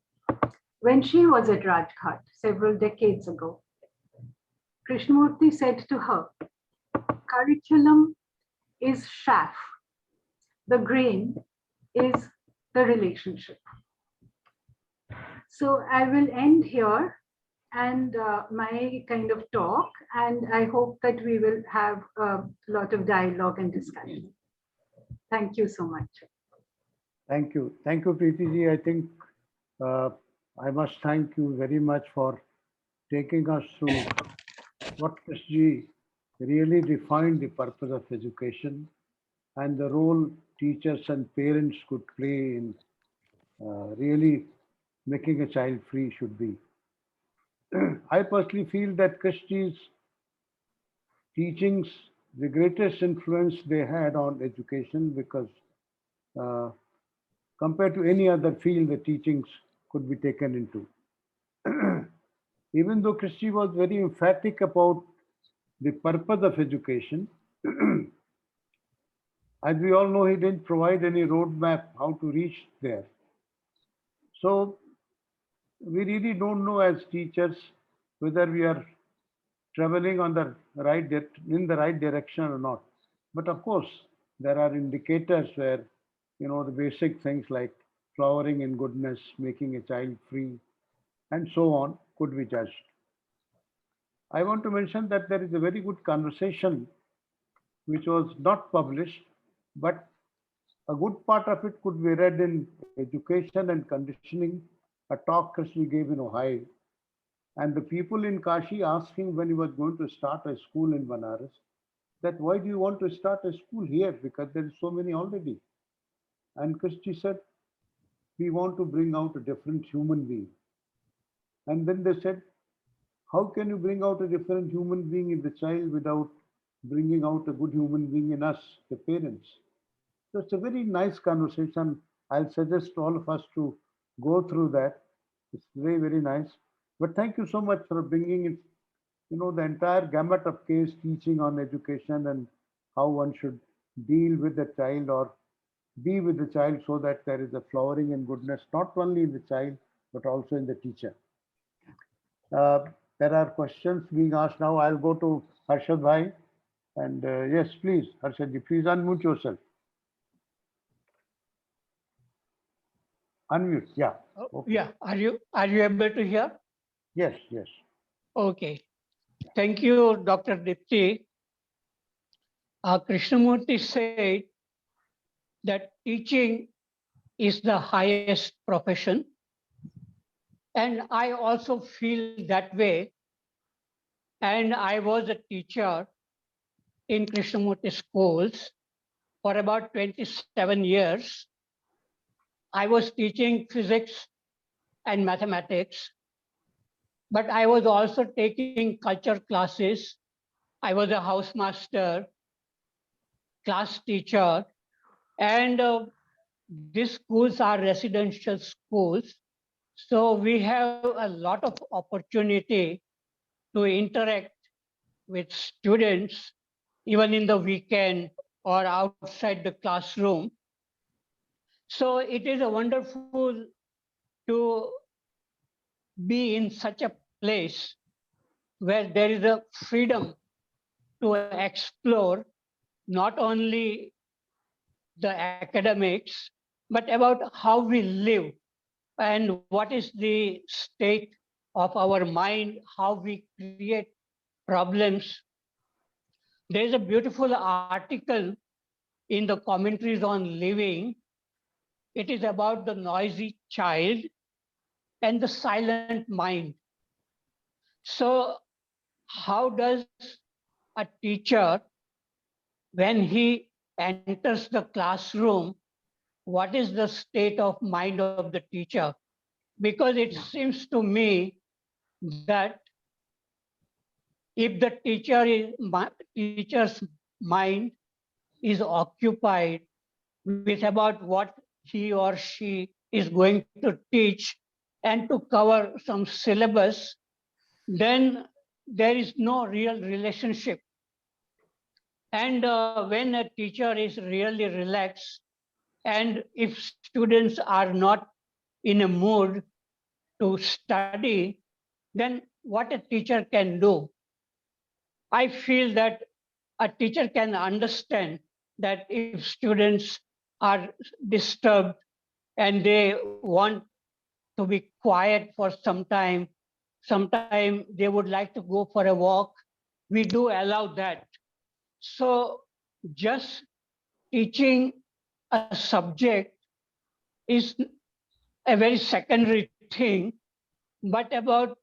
when she was at Rajghat several decades ago. Krishnamurti said to her, curriculum is chaff, the grain is the relationship. So I will end here and my kind of talk, and I hope that we will have a lot of dialogue and discussion. Thank you so much. Thank you. Thank you, Preeti ji. I think I must thank you very much for taking us through what Krishji really defined the purpose of education and the role teachers and parents could play in really making a child free should be. I personally feel that Krishji's teachings, the greatest influence they had on education, because compared to any other field, the teachings could be taken into. Even though Krishji was very emphatic about the purpose of education, as we all know, he didn't provide any roadmap how to reach there. So we really don't know as teachers whether we are traveling on the in the right direction or not. But of course, there are indicators where, the basic things like flowering in goodness, making a child free, and so on could be judged. I want to mention that there is a very good conversation which was not published, but a good part of it could be read in Education and Conditioning, a talk Krishna gave in Ohio. And the people in Kashi asked him when he was going to start a school in Banaras, that why do you want to start a school here? Because there is so many already. And Krishna said, we want to bring out a different human being. And then they said, how can you bring out a different human being in the child without bringing out a good human being in us, the parents? So it's a very nice conversation. I'll suggest all of us to go through that. It's very, very nice. But thank you so much for bringing it, the entire gamut of case teaching on education and how one should deal with the child or be with the child so that there is a flowering and goodness, not only in the child, but also in the teacher. There are questions being asked now. I'll go to Harshad Bhai. And yes, please, Harshad ji, please unmute yourself. Unmute, yeah. Okay. Yeah, are you able to hear? Yes, yes. Okay. Thank you, Dr. Deepti. Krishnamurti said that teaching is the highest profession. And I also feel that way. And I was a teacher in Krishnamurti schools for about 27 years. I was teaching physics and mathematics, but I was also taking culture classes. I was a housemaster, class teacher, and these schools are residential schools. So we have a lot of opportunity to interact with students, even in the weekend or outside the classroom. So it is a wonderful to be in such a place where there is a freedom to explore not only the academics, but about how we live and what is the state of our mind, how we create problems. There is a beautiful article in the commentaries on living. It is about the noisy child and the silent mind. So, how does a teacher, when he enters the classroom, what is the state of mind of the teacher? Because it seems to me that if the teacher's mind is occupied with about what he or she is going to teach and to cover some syllabus, then there is no real relationship. And when a teacher is really relaxed, and if students are not in a mood to study, then what a teacher can do? I feel that a teacher can understand that if students are disturbed and they want to be quiet for some time, sometime they would like to go for a walk, we do allow that. So just teaching a subject is a very secondary thing, but about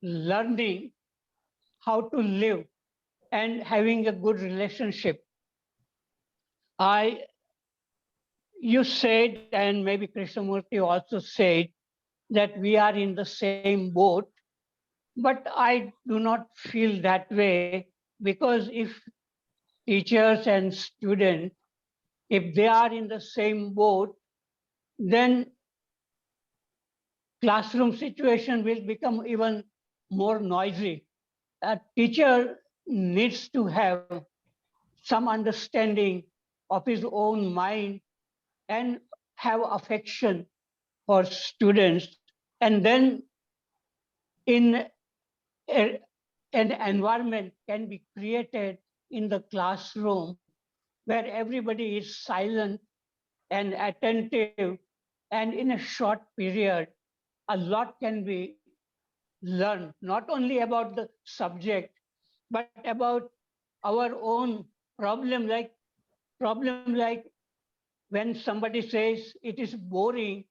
learning how to live and having a good relationship. I, you said, and maybe Krishnamurti also said, that we are in the same boat, but I do not feel that way, because if teachers and students, if they are in the same boat, then classroom situation will become even more noisy. A teacher needs to have some understanding of his own mind and have affection for students. And then in a, an environment can be created in the classroom where everybody is silent and attentive, and in a short period, a lot can be learned, not only about the subject, but about our own problem, like when somebody says it is boring,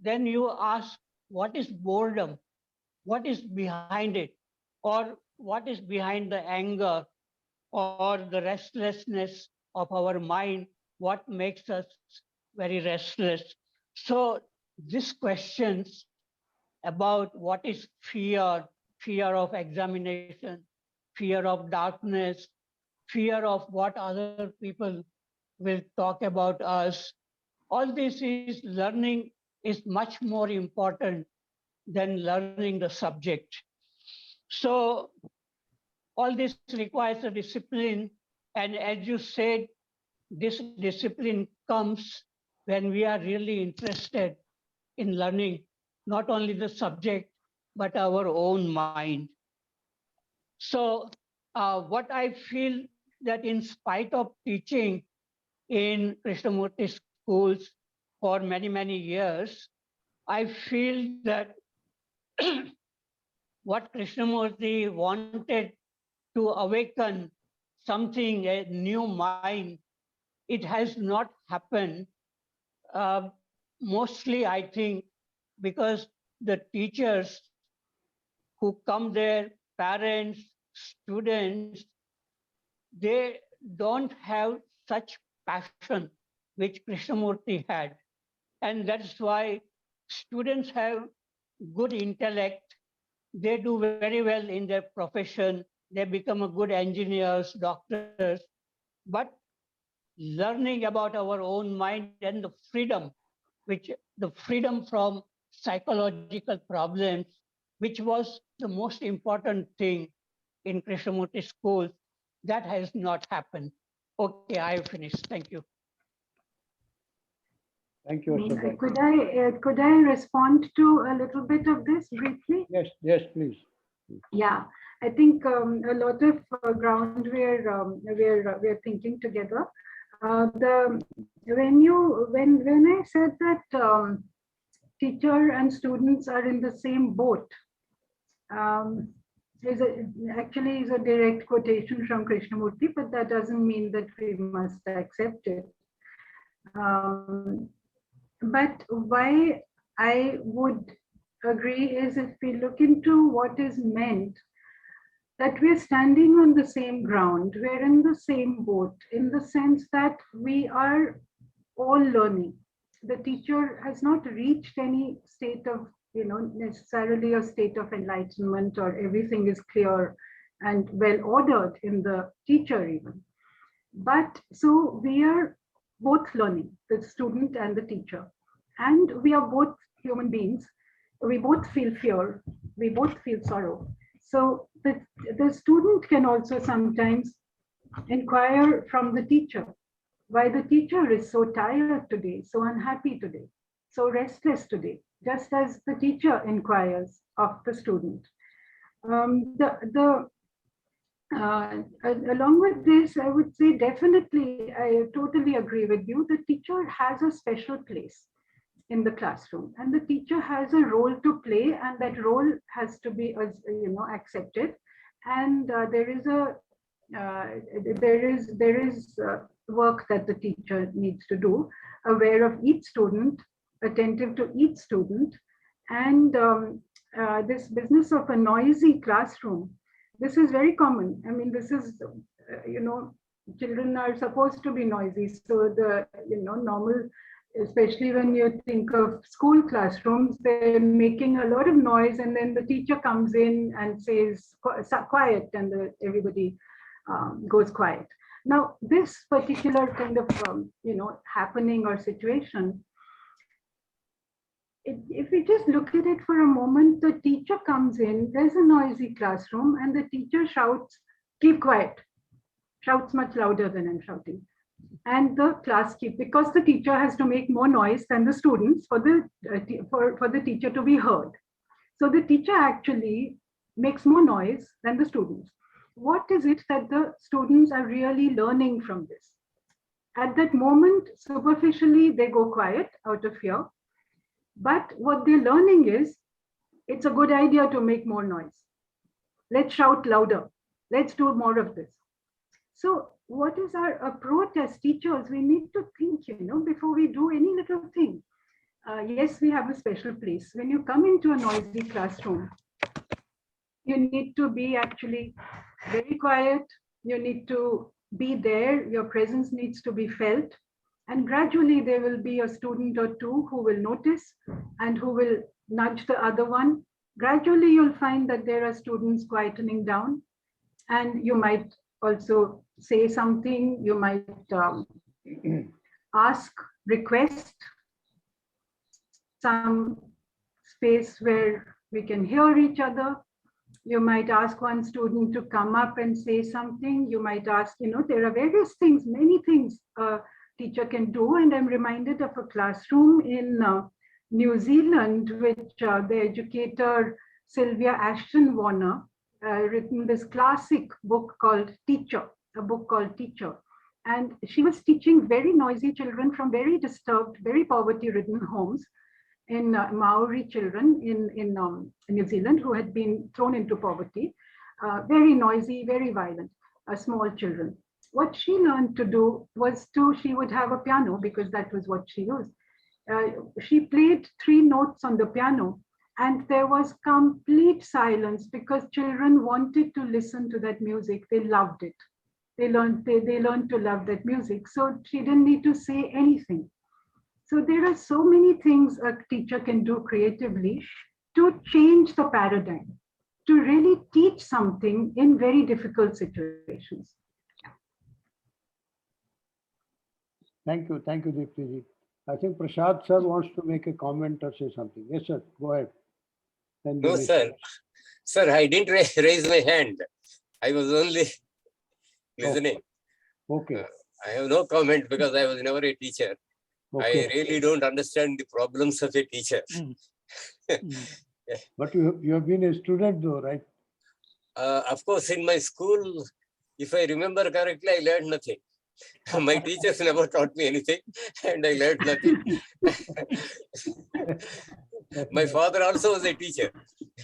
then you ask, what is boredom? What is behind it? Or what is behind the anger or the restlessness of our mind? What makes us very restless? So these questions about what is fear, fear of examination, fear of darkness, fear of what other people will talk about us, all this is learning is much more important than learning the subject. So all this requires a discipline. And as you said, this discipline comes when we are really interested in learning not only the subject, but our own mind. So what I feel that in spite of teaching in Krishnamurti schools for many, many years, I feel that what Krishnamurti wanted to awaken something, a new mind, it has not happened. Mostly, I think, because the teachers who come there, parents, students, they don't have such passion which Krishnamurti had. And that's why students have good intellect. They do very well in their profession. They become a good engineers, doctors. But learning about our own mind and the freedom, which the freedom from psychological problems, which was the most important thing in Krishnamurti schools, that has not happened. Okay, I have finished. Thank you. Thank you, Harshad. Could I respond to a little bit of this briefly? Yes, please. Yeah, I think a lot of ground we're thinking together. When I said that teacher and students are in the same boat, actually is a direct quotation from Krishnamurti, but that doesn't mean that we must accept it. But why I would agree is if we look into what is meant, that we're standing on the same ground, we're in the same boat, in the sense that we are all learning. The teacher has not reached any state of, necessarily a state of enlightenment or everything is clear and well ordered in the teacher even. But so we are both learning, the student and the teacher. And we are both human beings. We both feel fear. We both feel sorrow. So the student can also sometimes inquire from the teacher why the teacher is so tired today, so unhappy today, so restless today, just as the teacher inquires of the student. Along with this, I would say definitely, I totally agree with you. The teacher has a special place in the classroom, and the teacher has a role to play, and that role has to be, accepted. And there is work that the teacher needs to do, aware of each student, attentive to each student, and this business of a noisy classroom. This is very common. I mean, this is, children are supposed to be noisy. So the, normal, especially when you think of school classrooms, they're making a lot of noise, and then the teacher comes in and says, quiet, and everybody goes quiet. Now, this particular kind of, happening or situation, if we just look at it for a moment, the teacher comes in, there's a noisy classroom, and the teacher shouts, keep quiet, shouts much louder than I'm shouting. And the class because the teacher has to make more noise than the students for the teacher to be heard. So the teacher actually makes more noise than the students. What is it that the students are really learning from this? At that moment, superficially, they go quiet out of fear. But what they're learning is, it's a good idea to make more noise. Let's shout louder. Let's do more of this. So what is our approach as teachers? We need to think, before we do any little thing. Yes, we have a special place. When you come into a noisy classroom, you need to be actually very quiet. You need to be there. Your presence needs to be felt. And gradually there will be a student or two who will notice and who will nudge the other one. Gradually you'll find that there are students quietening down, and you might also say something. You might ask, request some space where we can hear each other. You might ask one student to come up and say something. You might ask, there are various things, many things a teacher can do. And I'm reminded of a classroom in New Zealand, which the educator Sylvia Ashton Warner written this classic book called Teacher, a book called Teacher. And she was teaching very noisy children from very disturbed, very poverty-ridden homes in Maori children in New Zealand who had been thrown into poverty, very noisy, very violent, small children. What she learned to do was she would have a piano, because that was what she used. She played 3 notes on the piano, and there was complete silence because children wanted to listen to that music. They loved it. They learned to love that music. So she didn't need to say anything. So there are so many things a teacher can do creatively to change the paradigm, to really teach something in very difficult situations. Thank you, Deepti. I think Prasad sir wants to make a comment or say something. Yes, sir, go ahead. Then No, Dinesh. sir. Sir, I didn't raise my hand. I was only listening. Okay. I have no comment because I was never a teacher. Okay. I really don't understand the problems of a teacher. But you have been a student though, right? Of course, in my school, if I remember correctly, I learned nothing. My teachers never taught me anything, and I learned nothing. My father also was a teacher,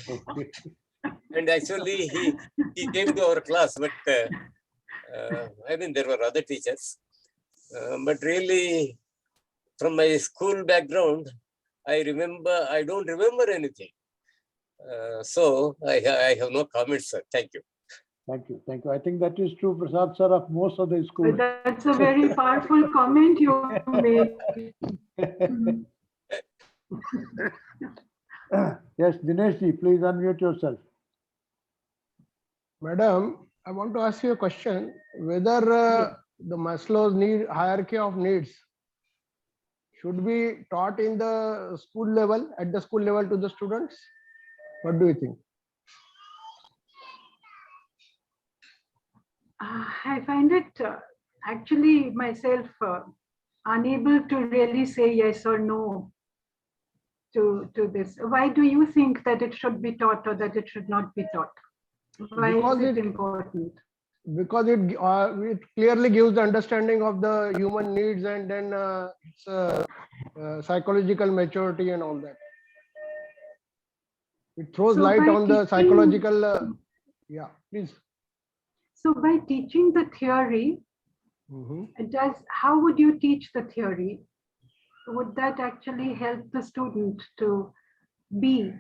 Okay. and actually he came to our class, but I mean there were other teachers, but really from my school background, I don't remember anything. So I have no comments, sir. Thank you. Thank you. Thank you. I think that is true, Prasad sir, of most of the schools. That's a very powerful comment you made. Yes, Dinesh ji, please unmute yourself. Madam, I want to ask you a question, whether the Maslow's hierarchy of needs should be taught in the school level, at the school level to the students? What do you think? I find it actually myself unable to really say yes or no to this. Why do you think that it should be taught or that it should not be taught? Why Because is it important? Because it clearly gives the understanding of the human needs, and then psychological maturity and all that. It throws So light by on the teaching- psychological. Yeah, please. So by teaching the theory, how would you teach the theory? Would that actually help the student to be?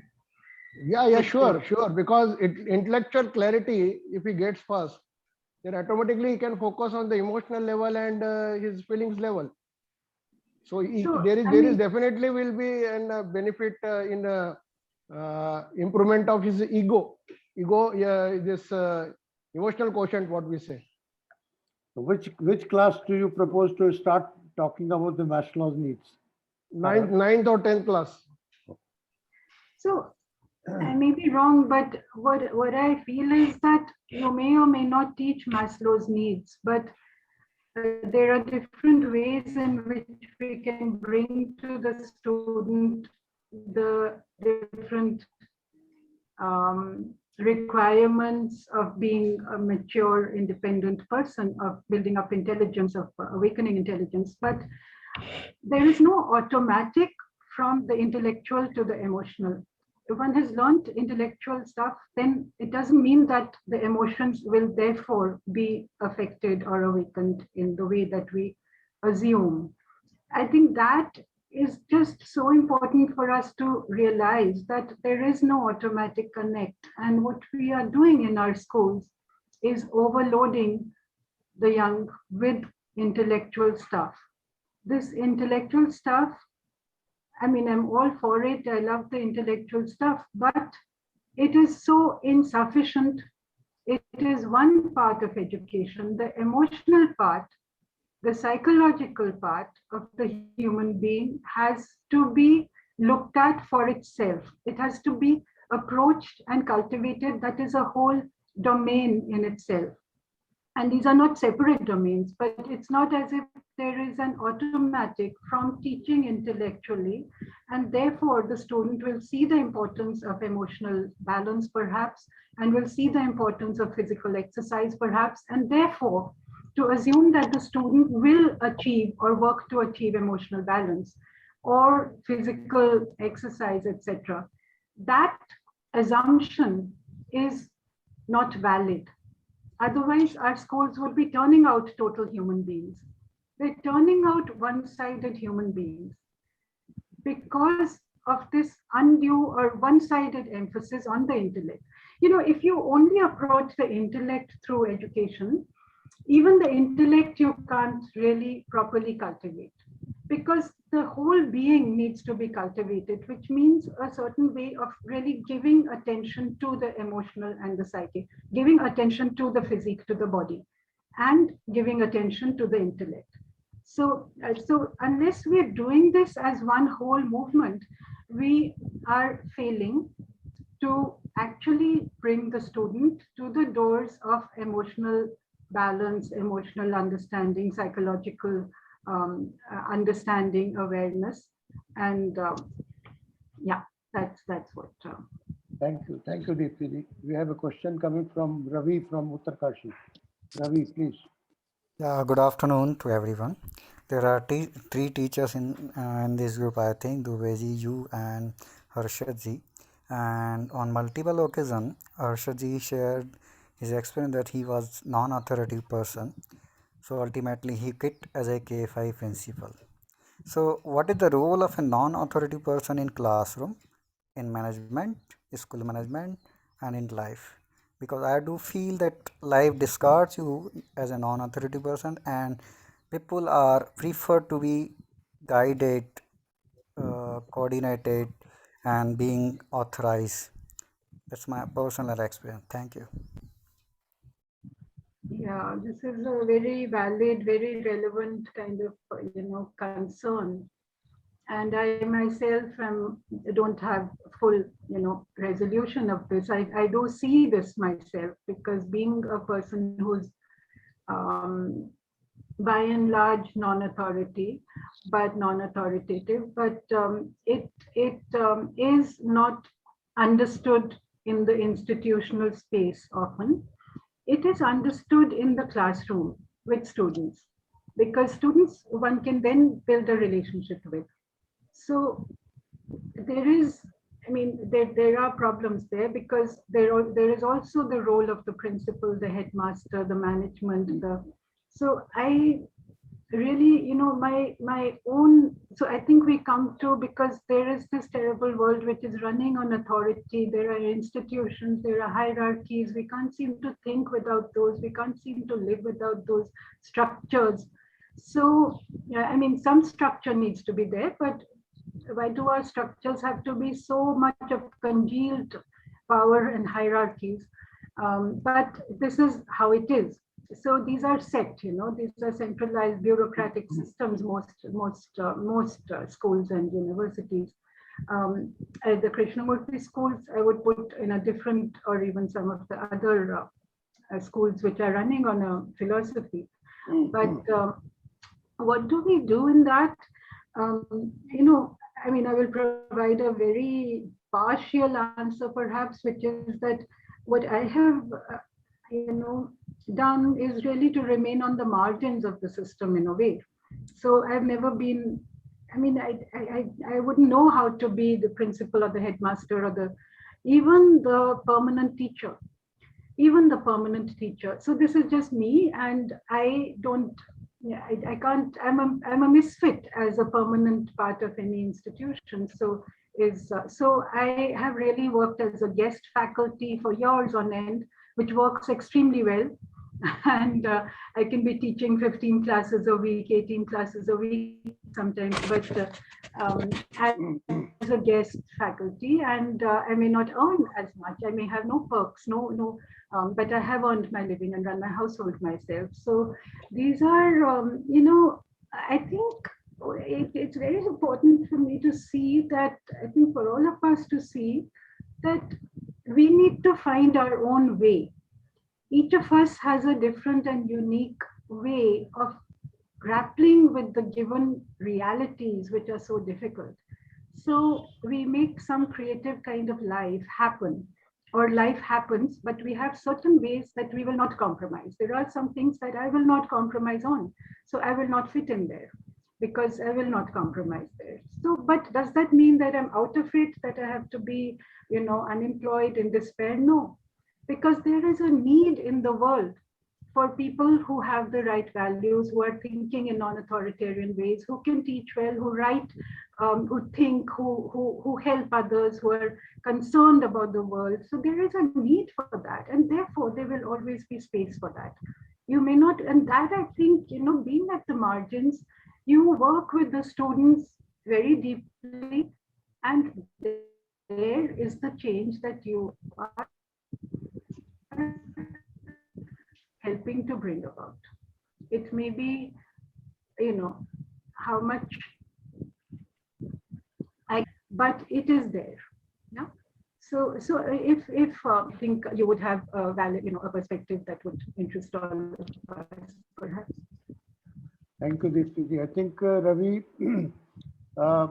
Yeah, sure. Because intellectual clarity, if he gets first, then automatically he can focus on the emotional level and his feelings level. So there is definitely will be a benefit in the improvement of his ego. This emotional quotient, what we say. Which class do you propose to start talking about the Maslow's needs? Ninth or 10th class. So I may be wrong, but what I feel is that you may or may not teach Maslow's needs, but there are different ways in which we can bring to the student the different requirements of being a mature, independent person, of building up intelligence, of awakening intelligence. But there is no automatic from the intellectual to the emotional. If one has learned intellectual stuff, then it doesn't mean that the emotions will therefore be affected or awakened in the way that we assume. I think that is just so important for us to realize that there is no automatic connect. And what we are doing in our schools is overloading the young with intellectual stuff. This intellectual stuff, I mean, I'm all for it. I love the intellectual stuff, but it is so insufficient. It is one part of education. The emotional part, the psychological part of the human being has to be looked at for itself. It has to be approached and cultivated. That is a whole domain in itself. And these are not separate domains, but it's not as if there is an automatic from teaching intellectually, and therefore the student will see the importance of emotional balance perhaps, and will see the importance of physical exercise perhaps, and therefore to assume that the student will achieve or work to achieve emotional balance or physical exercise, etc. That assumption is not valid. Otherwise, our schools would be turning out total human beings. They're turning out one-sided human beings because of this undue or one-sided emphasis on the intellect. You know, if you only approach the intellect through education, even the intellect you can't really properly cultivate, because the whole being needs to be cultivated, which means a certain way of really giving attention to the emotional and the psychic, giving attention to the physique, to the body, and giving attention to the intellect. So unless we're doing this as one whole movement, we are failing to actually bring the student to the doors of emotional balance, emotional understanding, psychological understanding, awareness, and yeah, that's what. Thank you, Deepti. We have a question coming from Ravi from Uttarkashi. Ravi, please. Yeah, good afternoon to everyone. There are three teachers in this group, I think, Dubey, you and Harshad ji. And on multiple occasions, Harshad ji shared his experience that he was non-authoritative person. So ultimately, he quit as a K5 principal. So what is the role of a non-authoritative person in classroom, in management, school management, and in life? Because I do feel that life discards you as a non-authoritative person, and people are preferred to be guided, coordinated, and being authorized. That's my personal experience. Thank you. Yeah, this is a very valid, very relevant kind of concern. And I myself don't have full resolution of this. I do see this myself, because being a person who's by and large non-authority, but non-authoritative, but it is not understood in the institutional space often. It is understood in the classroom with students, because students one can then build a relationship with. So there is, I mean, there are problems there, because there is also the role of the principal, the headmaster, the management. So I really, my own. So I think we come to, because there is this terrible world which is running on authority. There are institutions, there are hierarchies. We can't seem to think without those. We can't seem to live without those structures. So I mean, some structure needs to be there, but why do our structures have to be so much of congealed power and hierarchies? But this is how it is. So these are set, these are centralized bureaucratic systems, most schools and universities. The Krishnamurti schools, I would put in a different, or even some of the other schools which are running on a philosophy. But what do we do in that? I mean, I will provide a very partial answer, perhaps, which is that what I have, done is really to remain on the margins of the system in a way. So I've never been, I mean, I wouldn't know how to be the principal or the headmaster or even the permanent teacher. So this is just me, and I don't, I can't, I'm a misfit as a permanent part of any institution. So I have really worked as a guest faculty for years on end, which works extremely well. And I can be teaching 15 classes a week, 18 classes a week sometimes, but as a guest faculty, and I may not earn as much. I may have no perks, but I have earned my living and run my household myself. So these are, I think it's very important for me to see that, I think for all of us to see that we need to find our own way. Each of us has a different and unique way of grappling with the given realities which are so difficult. So we make some creative kind of life happen, or life happens, but we have certain ways that we will not compromise. There are some things that I will not compromise on. So I will not fit in there, because I will not compromise there. So, but does that mean that I'm out of it, that I have to be, unemployed, in despair? No, because there is a need in the world for people who have the right values, who are thinking in non-authoritarian ways, who can teach well, who write, who think, who help others, who are concerned about the world. So there is a need for that, and therefore there will always be space for that. You may not, and that I think, being at the margins, you work with the students very deeply, and there is the change that you are helping to bring about. It may be, how much but it is there. Yeah. So if I think you would have a valid, a perspective that would interest all of us, perhaps. Thank you, Deepti. I think, Ravi, uh,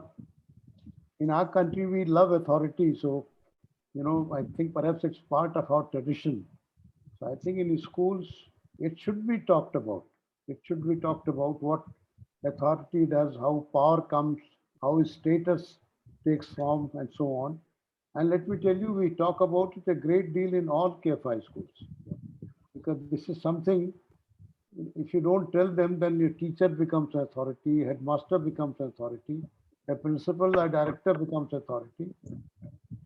in our country, we love authority. So, I think perhaps it's part of our tradition. So I think in schools, it should be talked about. It should be talked about what authority does, how power comes, how status takes form, and so on. And let me tell you, we talk about it a great deal in all KFI schools, because this is something, if you don't tell them, then your teacher becomes authority, headmaster becomes authority, a principal or director becomes authority.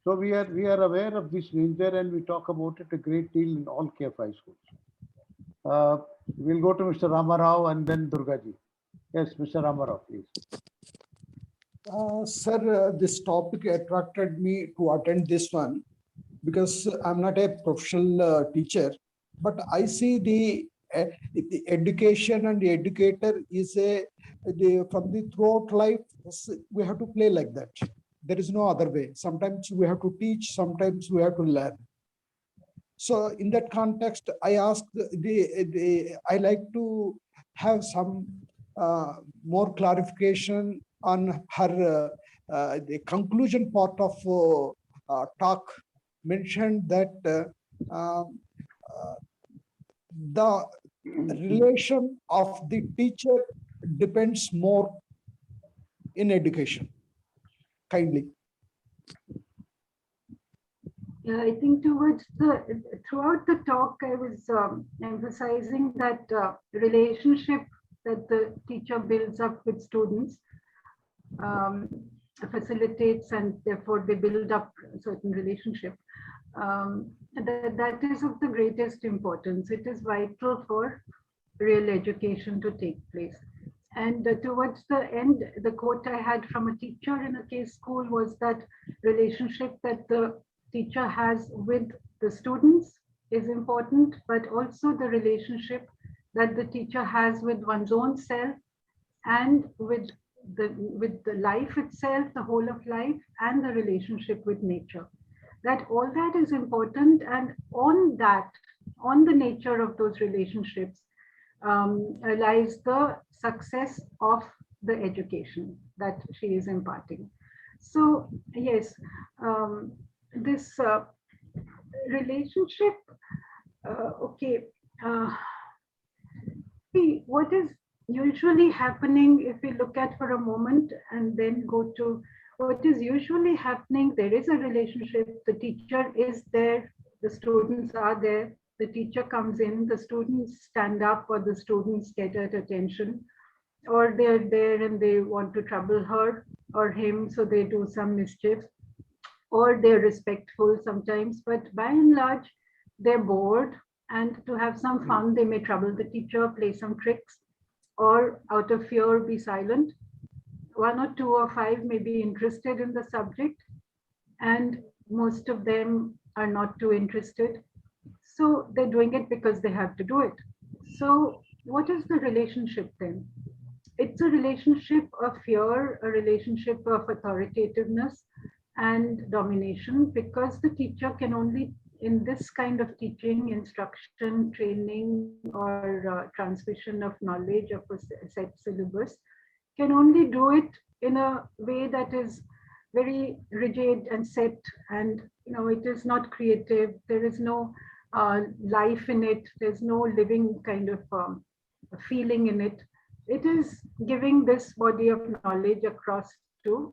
So we are aware of this danger, and we talk about it a great deal in all KFI schools. We'll go to Mr. Rama Rao and then Durgaji. Yes, Mr. Rama Rao, please. Sir, this topic attracted me to attend this one because I'm not a professional teacher, but I see the education and the educator is from the throughout life, we have to play like that. There is no other way. Sometimes we have to teach, sometimes we have to learn. So in that context, I ask I like to have some more clarification on her the conclusion part of talk mentioned that the relation of the teacher depends more in education. Kindly. Yeah, I think throughout the talk, I was emphasizing that relationship that the teacher builds up with students facilitates, and therefore they build up a certain relationship. That is of the greatest importance. It is vital for real education to take place. And towards the end, the quote I had from a teacher in a case school was that relationship that the teacher has with the students is important, but also the relationship that the teacher has with one's own self and with the life itself, the whole of life, and the relationship with nature. That all that is important, and on the nature of those relationships lies the success of the education that she is imparting. So yes, this relationship, okay, see what is usually happening, if we look at for a moment and then go to what is usually happening, there is a relationship, the teacher is there, the students are there, the teacher comes in, the students stand up or the students get at attention, or they're there and they want to trouble her or him, so they do some mischief, or they're respectful sometimes, but by and large, they're bored, and to have some fun, they may trouble the teacher, play some tricks, or out of fear, be silent. One or two or five may be interested in the subject, and most of them are not too interested. So they're doing it because they have to do it. So what is the relationship then? It's a relationship of fear, a relationship of authoritativeness and domination, because the teacher can only, in this kind of teaching, instruction, training, or transmission of knowledge of a set syllabus, can only do it in a way that is very rigid and set, and it is not creative. There is no life in it. There's no living kind of feeling in it. It is giving this body of knowledge across to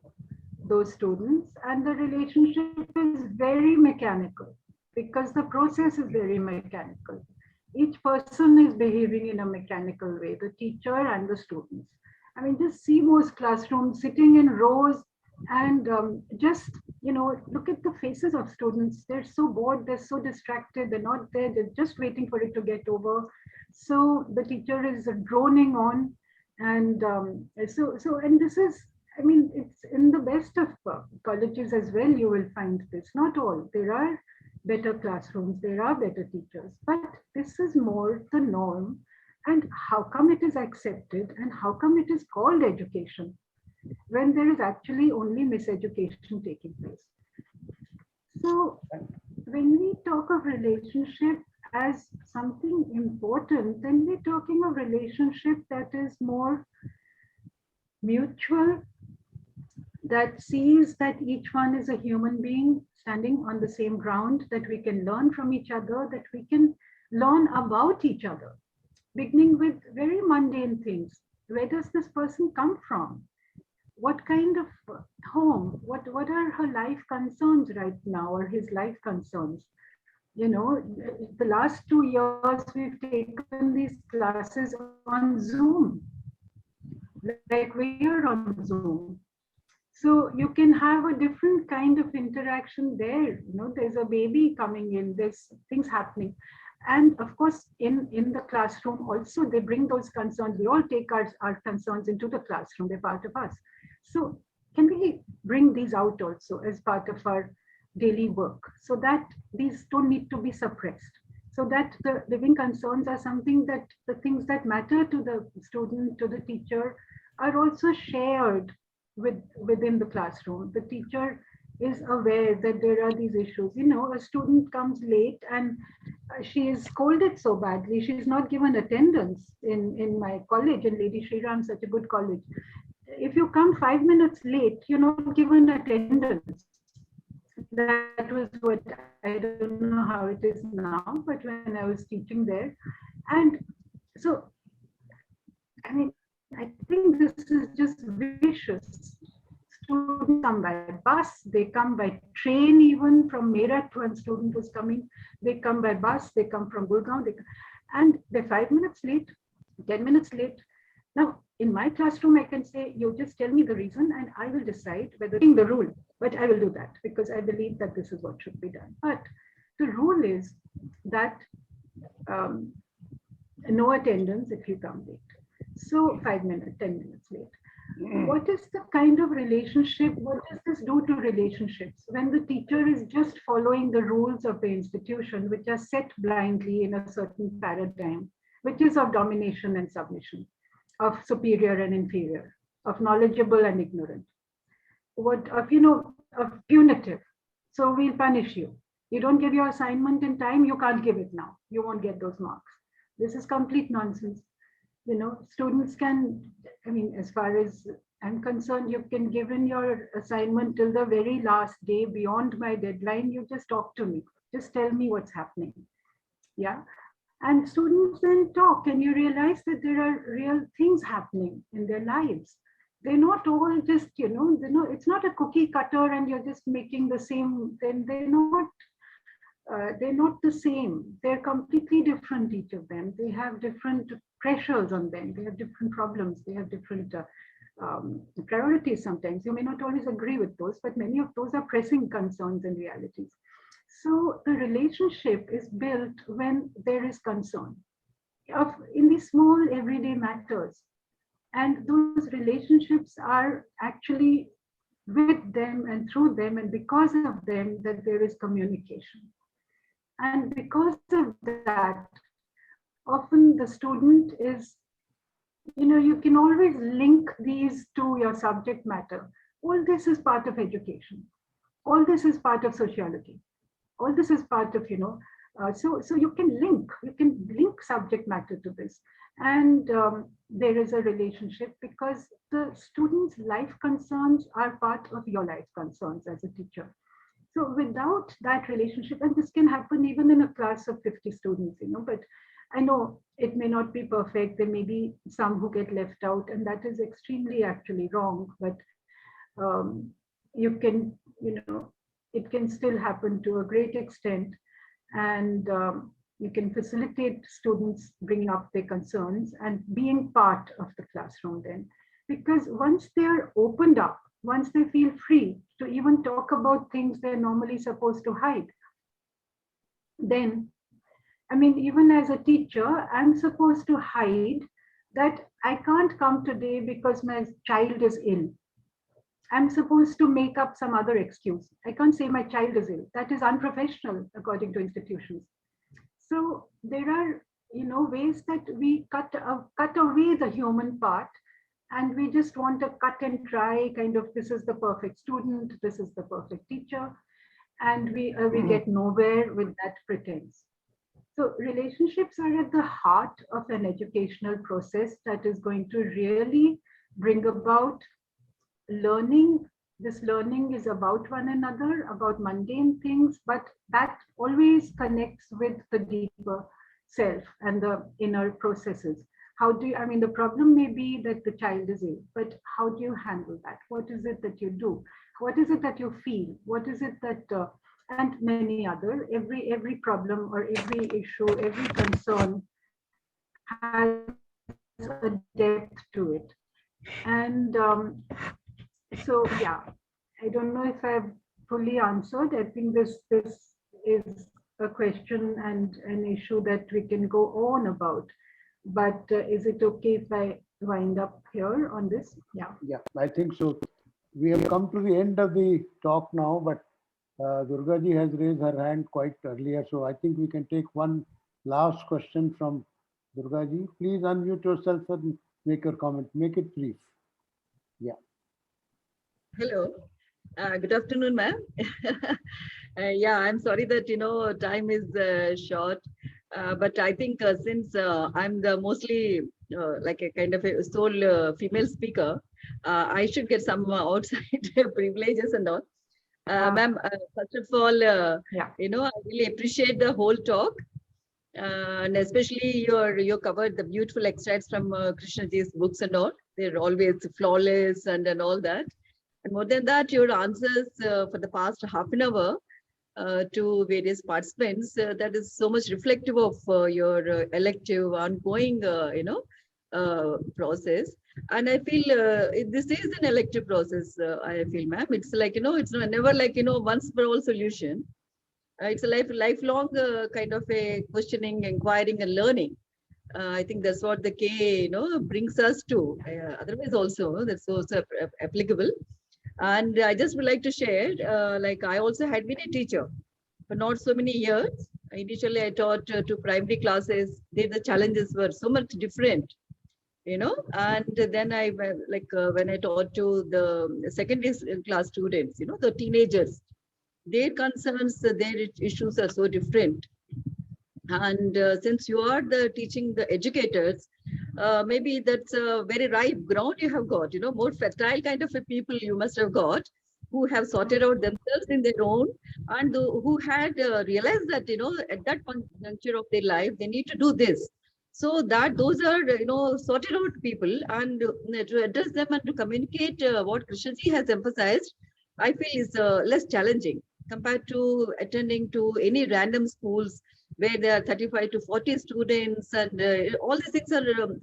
those students, and the relationship is very mechanical because the process is very mechanical. Each person is behaving in a mechanical way, the teacher and the students. I mean, just see most classrooms sitting in rows, and just look at the faces of students. They're so bored, they're so distracted, they're not there, they're just waiting for it to get over. So the teacher is droning on, and and this is, I mean, it's in the best of colleges as well, you will find this. Not all, there are better classrooms, there are better teachers, but this is more the norm. And how come it is accepted, and how come it is called education when there is actually only miseducation taking place? So when we talk of relationship as something important, then we're talking of relationship that is more mutual, that sees that each one is a human being standing on the same ground, that we can learn from each other, that we can learn about each other, beginning with very mundane things. Where does this person come from? What kind of home? What are her life concerns right now, or his life concerns? You know, the last 2 years we've taken these classes on Zoom, like we are on Zoom. So you can have a different kind of interaction there. You know, there's a baby coming in, there's things happening. And of course, in the classroom also, they bring those concerns. We all take our concerns into the classroom, they're part of us. So can we bring these out also as part of our daily work, so that these don't need to be suppressed, so that the living concerns are something that the things that matter to the student, to the teacher, are also shared within the classroom. The teacher is aware that there are these issues. You know, a student comes late and she is scolded so badly, she's not given attendance in my college, in Lady Shri Ram, such a good college. If you come 5 minutes late, you're not given attendance. That was what, I don't know how it is now, but when I was teaching there. And so, I mean, I think this is just vicious. Students come by bus, they come by train, even from Meerut, when student was coming, they come by bus, they come from Gurgaon, and they're 5 minutes late, 10 minutes late. Now, in my classroom, I can say, you just tell me the reason and I will decide whether the rule, but I will do that because I believe that this is what should be done. But the rule is that no attendance if you come late. So 5 minutes, 10 minutes late. What is the kind of relationship? What does this do to relationships when the teacher is just following the rules of the institution, which are set blindly in a certain paradigm, which is of domination and submission, of superior and inferior, of knowledgeable and ignorant, of punitive. So we'll punish you. You don't give your assignment in time, you can't give it now. You won't get those marks. This is complete nonsense. You know, students can, I mean, as far as I'm concerned, you can give in your assignment till the very last day beyond my deadline. You just talk to me, just tell me what's happening. Yeah. And students then talk, and you realize that there are real things happening in their lives. They're not all just, it's not a cookie cutter and you're just making the same, then they're not the same. They're completely different, each of them. They have different pressures on them. They have different problems. They have different priorities sometimes. You may not always agree with those, but many of those are pressing concerns and realities. So the relationship is built when there is concern in these small everyday matters. And those relationships are actually with them and through them and because of them that there is communication. And because of that, often the student is, you can always link these to your subject matter. All this is part of education. All this is part of sociology. All this is part of, so you can link subject matter to this. And there is a relationship because the student's life concerns are part of your life concerns as a teacher. So without that relationship, and this can happen even in a class of 50 students, but I know it may not be perfect. There may be some who get left out, and that is extremely actually wrong. But you can, it can still happen to a great extent, and you can facilitate students bringing up their concerns and being part of the classroom then. Because once they're opened up, once they feel free to even talk about things they're normally supposed to hide, then, I mean, even as a teacher, I'm supposed to hide that I can't come today because my child is ill. I'm supposed to make up some other excuse. I can't say my child is ill. That is unprofessional according to institutions. So there are, ways that we cut away the human part, and we just want to cut and try kind of, this is the perfect student, this is the perfect teacher, and we get nowhere with that pretense. So relationships are at the heart of an educational process that is going to really bring about learning. This learning is about one another, about mundane things, but that always connects with the deeper self and the inner processes. How do you, I mean, the problem may be that the child is ill, but how do you handle that? What is it that you do? What is it that you feel? What is it that, and many other, every problem or every issue, every concern has a depth to it. And so, yeah, I don't know if I've fully answered. I think this is a question and an issue that we can go on about. But is it okay if I wind up here on this? Yeah. Yeah, I think so. We have come to the end of the talk now, but Durga ji has raised her hand quite earlier. So I think we can take one last question from Durga ji. Please unmute yourself and make your comment. Make it brief. Yeah. Hello. Good afternoon, ma'am. Yeah, I'm sorry that, time is short. But I think since I'm the mostly like a kind of a sole female speaker, I should get some outside privileges and all. Ma'am, first of all, I really appreciate the whole talk. And especially you covered the beautiful extracts from Krishnaji's books and all. They're always flawless and all that. And more than that, your answers for the past half an hour to various participants, that is so much reflective of your elective ongoing, process. And I feel this is an elective process, I feel, ma'am. It's like, it's never like, once for all solution. It's a lifelong kind of a questioning, inquiring and learning. I think that's what the K, brings us to. Otherwise also, that's also applicable. And I just would like to share, like I also had been a teacher for not so many years. Initially, I taught to primary classes. The challenges were so much different, and then I when I taught to the secondary class students, the teenagers, their concerns, their issues are so different. And since you are teaching the educators, maybe that's a very ripe ground you have got, more fertile kind of a people you must have got, who have sorted out themselves in their own, and who had realized that, at that juncture of their life, they need to do this. So that those are, sorted out people, and to address them and to communicate what Krishnaji has emphasized, I feel is less challenging compared to attending to any random schools where there are 35 to 40 students, and all these things are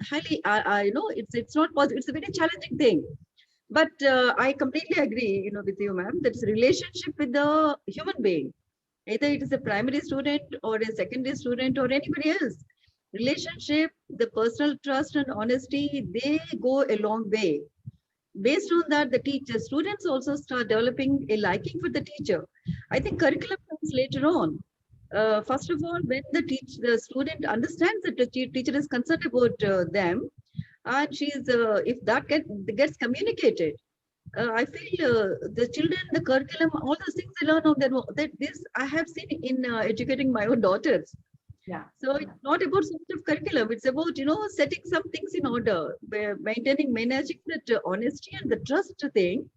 highly, it's not possible. It's a very challenging thing. But I completely agree, with you, ma'am, that it's a relationship with the human being. Either it is a primary student or a secondary student or anybody else. Relationship, the personal trust and honesty, they go a long way. Based on that, the students also start developing a liking for the teacher. I think curriculum comes later on. First of all, when the student understands that the teacher is concerned about them, and she's if that gets communicated, I feel the children, the curriculum, all those things they learn on their own. This I have seen in educating my own daughters. Yeah. So it's not about some sort of curriculum. It's about, setting some things in order, managing that honesty and the trust thing,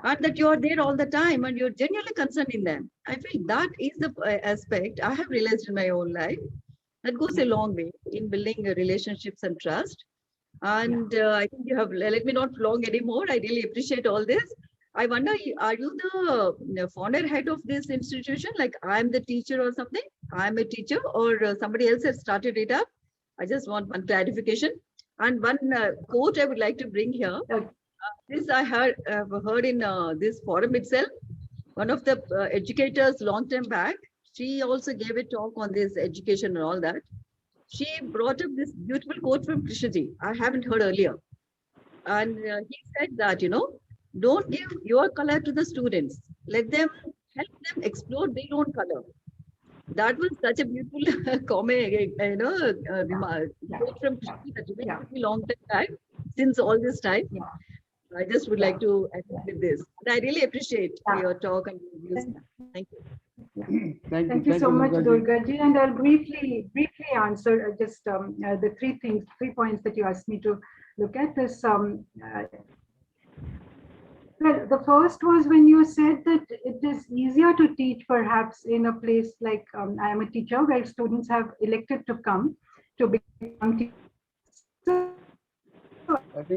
and that you're there all the time and you're genuinely concerned in them. I feel that is the aspect I have realized in my own life that goes a long way in building relationships and trust. And I think you have let me not prolong anymore. I really appreciate all this. I wonder, are you the founder head of this institution? Like I'm the teacher or something? I'm a teacher, or somebody else has started it up? I just want one clarification. And one quote I would like to bring here. This I have heard in this forum itself. One of the educators long time back, she also gave a talk on this education and all that. She brought up this beautiful quote from Krishnaji. I haven't heard earlier. And he said that, don't give your color to the students. Let them help them explore their own color. That was such a beautiful comment, remark from Krishnaji that remains with me long time, since all this time. I just would like to add with this. And I really appreciate your talk and your views. Thank you. Thank you so much, Durga ji. And I'll briefly answer just the 3 points that you asked me to look at. This well, the first was when you said that it is easier to teach perhaps in a place like I am a teacher where students have elected to come to become teachers. So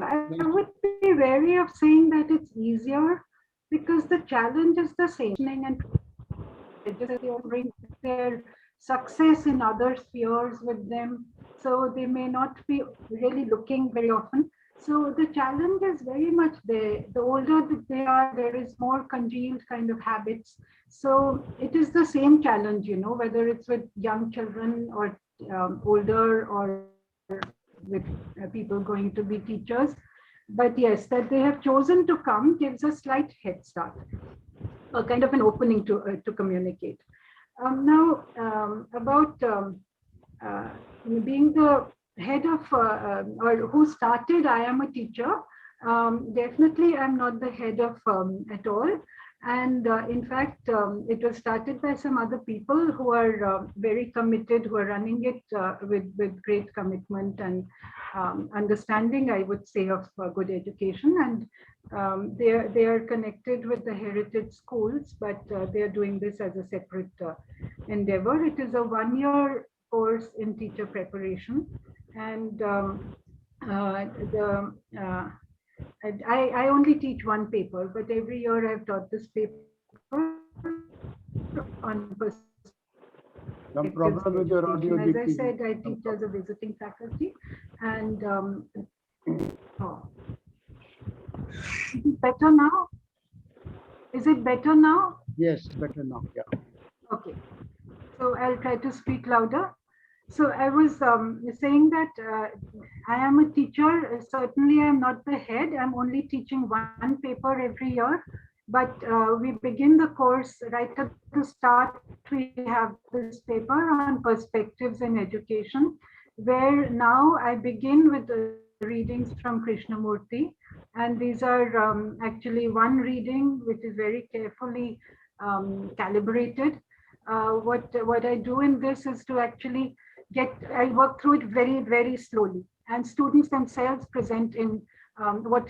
I would be wary of saying that it's easier because the challenge is the same. And they bring their success in other spheres with them. So they may not be really looking very often. So the challenge is very much there. The older that they are, there is more congealed kind of habits. So it is the same challenge, you know, whether it's with young children or older or with people going to be teachers. But yes, that they have chosen to come gives a slight head start, a kind of an opening to communicate. Now, about being the head of, or who started I Am a Teacher, definitely I'm not the head of at all. And in fact, it was started by some other people who are very committed, who are running it with great commitment and understanding, I would say, of good education. And they are connected with the heritage schools, but they are doing this as a separate endeavor. It is a 1-year course in teacher preparation. And I only teach one paper, but every year I've taught this paper on Some problem with your audio. As I said, I teach as a visiting faculty. And is it better now? Is it better now? Yes, better now. Yeah. Okay. So I'll try to speak louder. So I was saying that I am a teacher. Certainly, I'm not the head. I'm only teaching one paper every year. But we begin the course right at the start. We have this paper on perspectives in education, where now I begin with the readings from Krishnamurti. And these are actually one reading, which is very carefully calibrated. What I do in this is to actually I work through it very, very slowly. And students themselves present in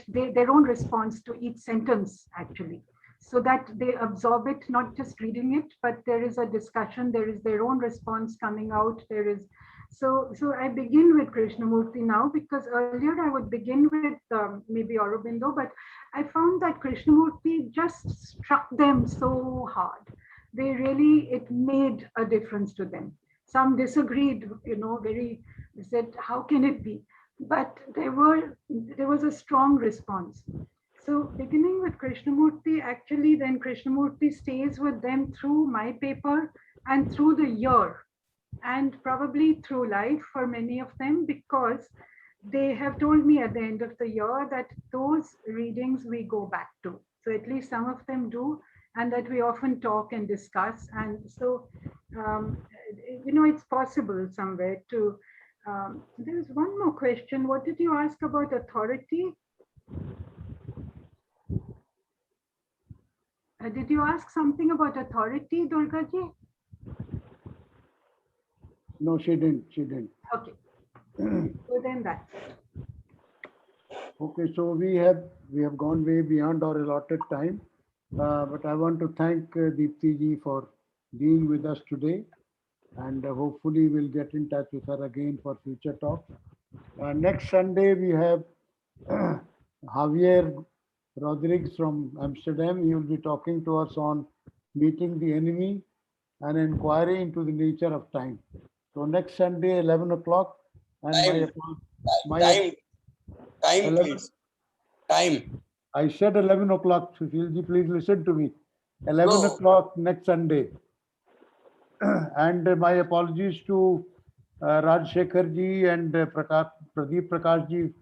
their own response to each sentence, actually, so that they absorb it, not just reading it, but there is a discussion, there is their own response coming out. There is, so I begin with Krishnamurti now, because earlier I would begin with maybe Aurobindo, but I found that Krishnamurti just struck them so hard. They really, it made a difference to them. Some disagreed, you know, said, how can it be? But there was a strong response. So beginning with Krishnamurti, actually then Krishnamurti stays with them through my paper and through the year, and probably through life for many of them, because they have told me at the end of the year that those readings we go back to. So at least some of them do, and that we often talk and discuss. And so, you know, it's possible somewhere to, there's one more question. What did you ask about authority? Did you ask something about authority, Durga ji? No, she didn't. She didn't. Okay. So then that's it. Okay, so we have gone way beyond our allotted time, but I want to thank Deepti ji for being with us today, and hopefully we'll get in touch with her again for future talks. Next Sunday we have Javier Rodriguez from Amsterdam. He will be talking to us on meeting the enemy and inquiry into the nature of time. So next Sunday, 11 o'clock. And time, please. Time. I said 11 o'clock. Sushilji, please listen to me. 11 o'clock next Sunday. And my apologies to Raj Shekhar ji and Pradeep Prakash ji.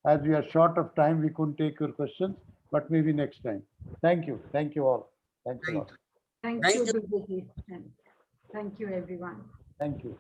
As we are short of time, we couldn't take your questions, but maybe next time. Thank you. Thank you all. Thanks a lot. Thank you, Durga ji. Thank you, everyone. Thank you.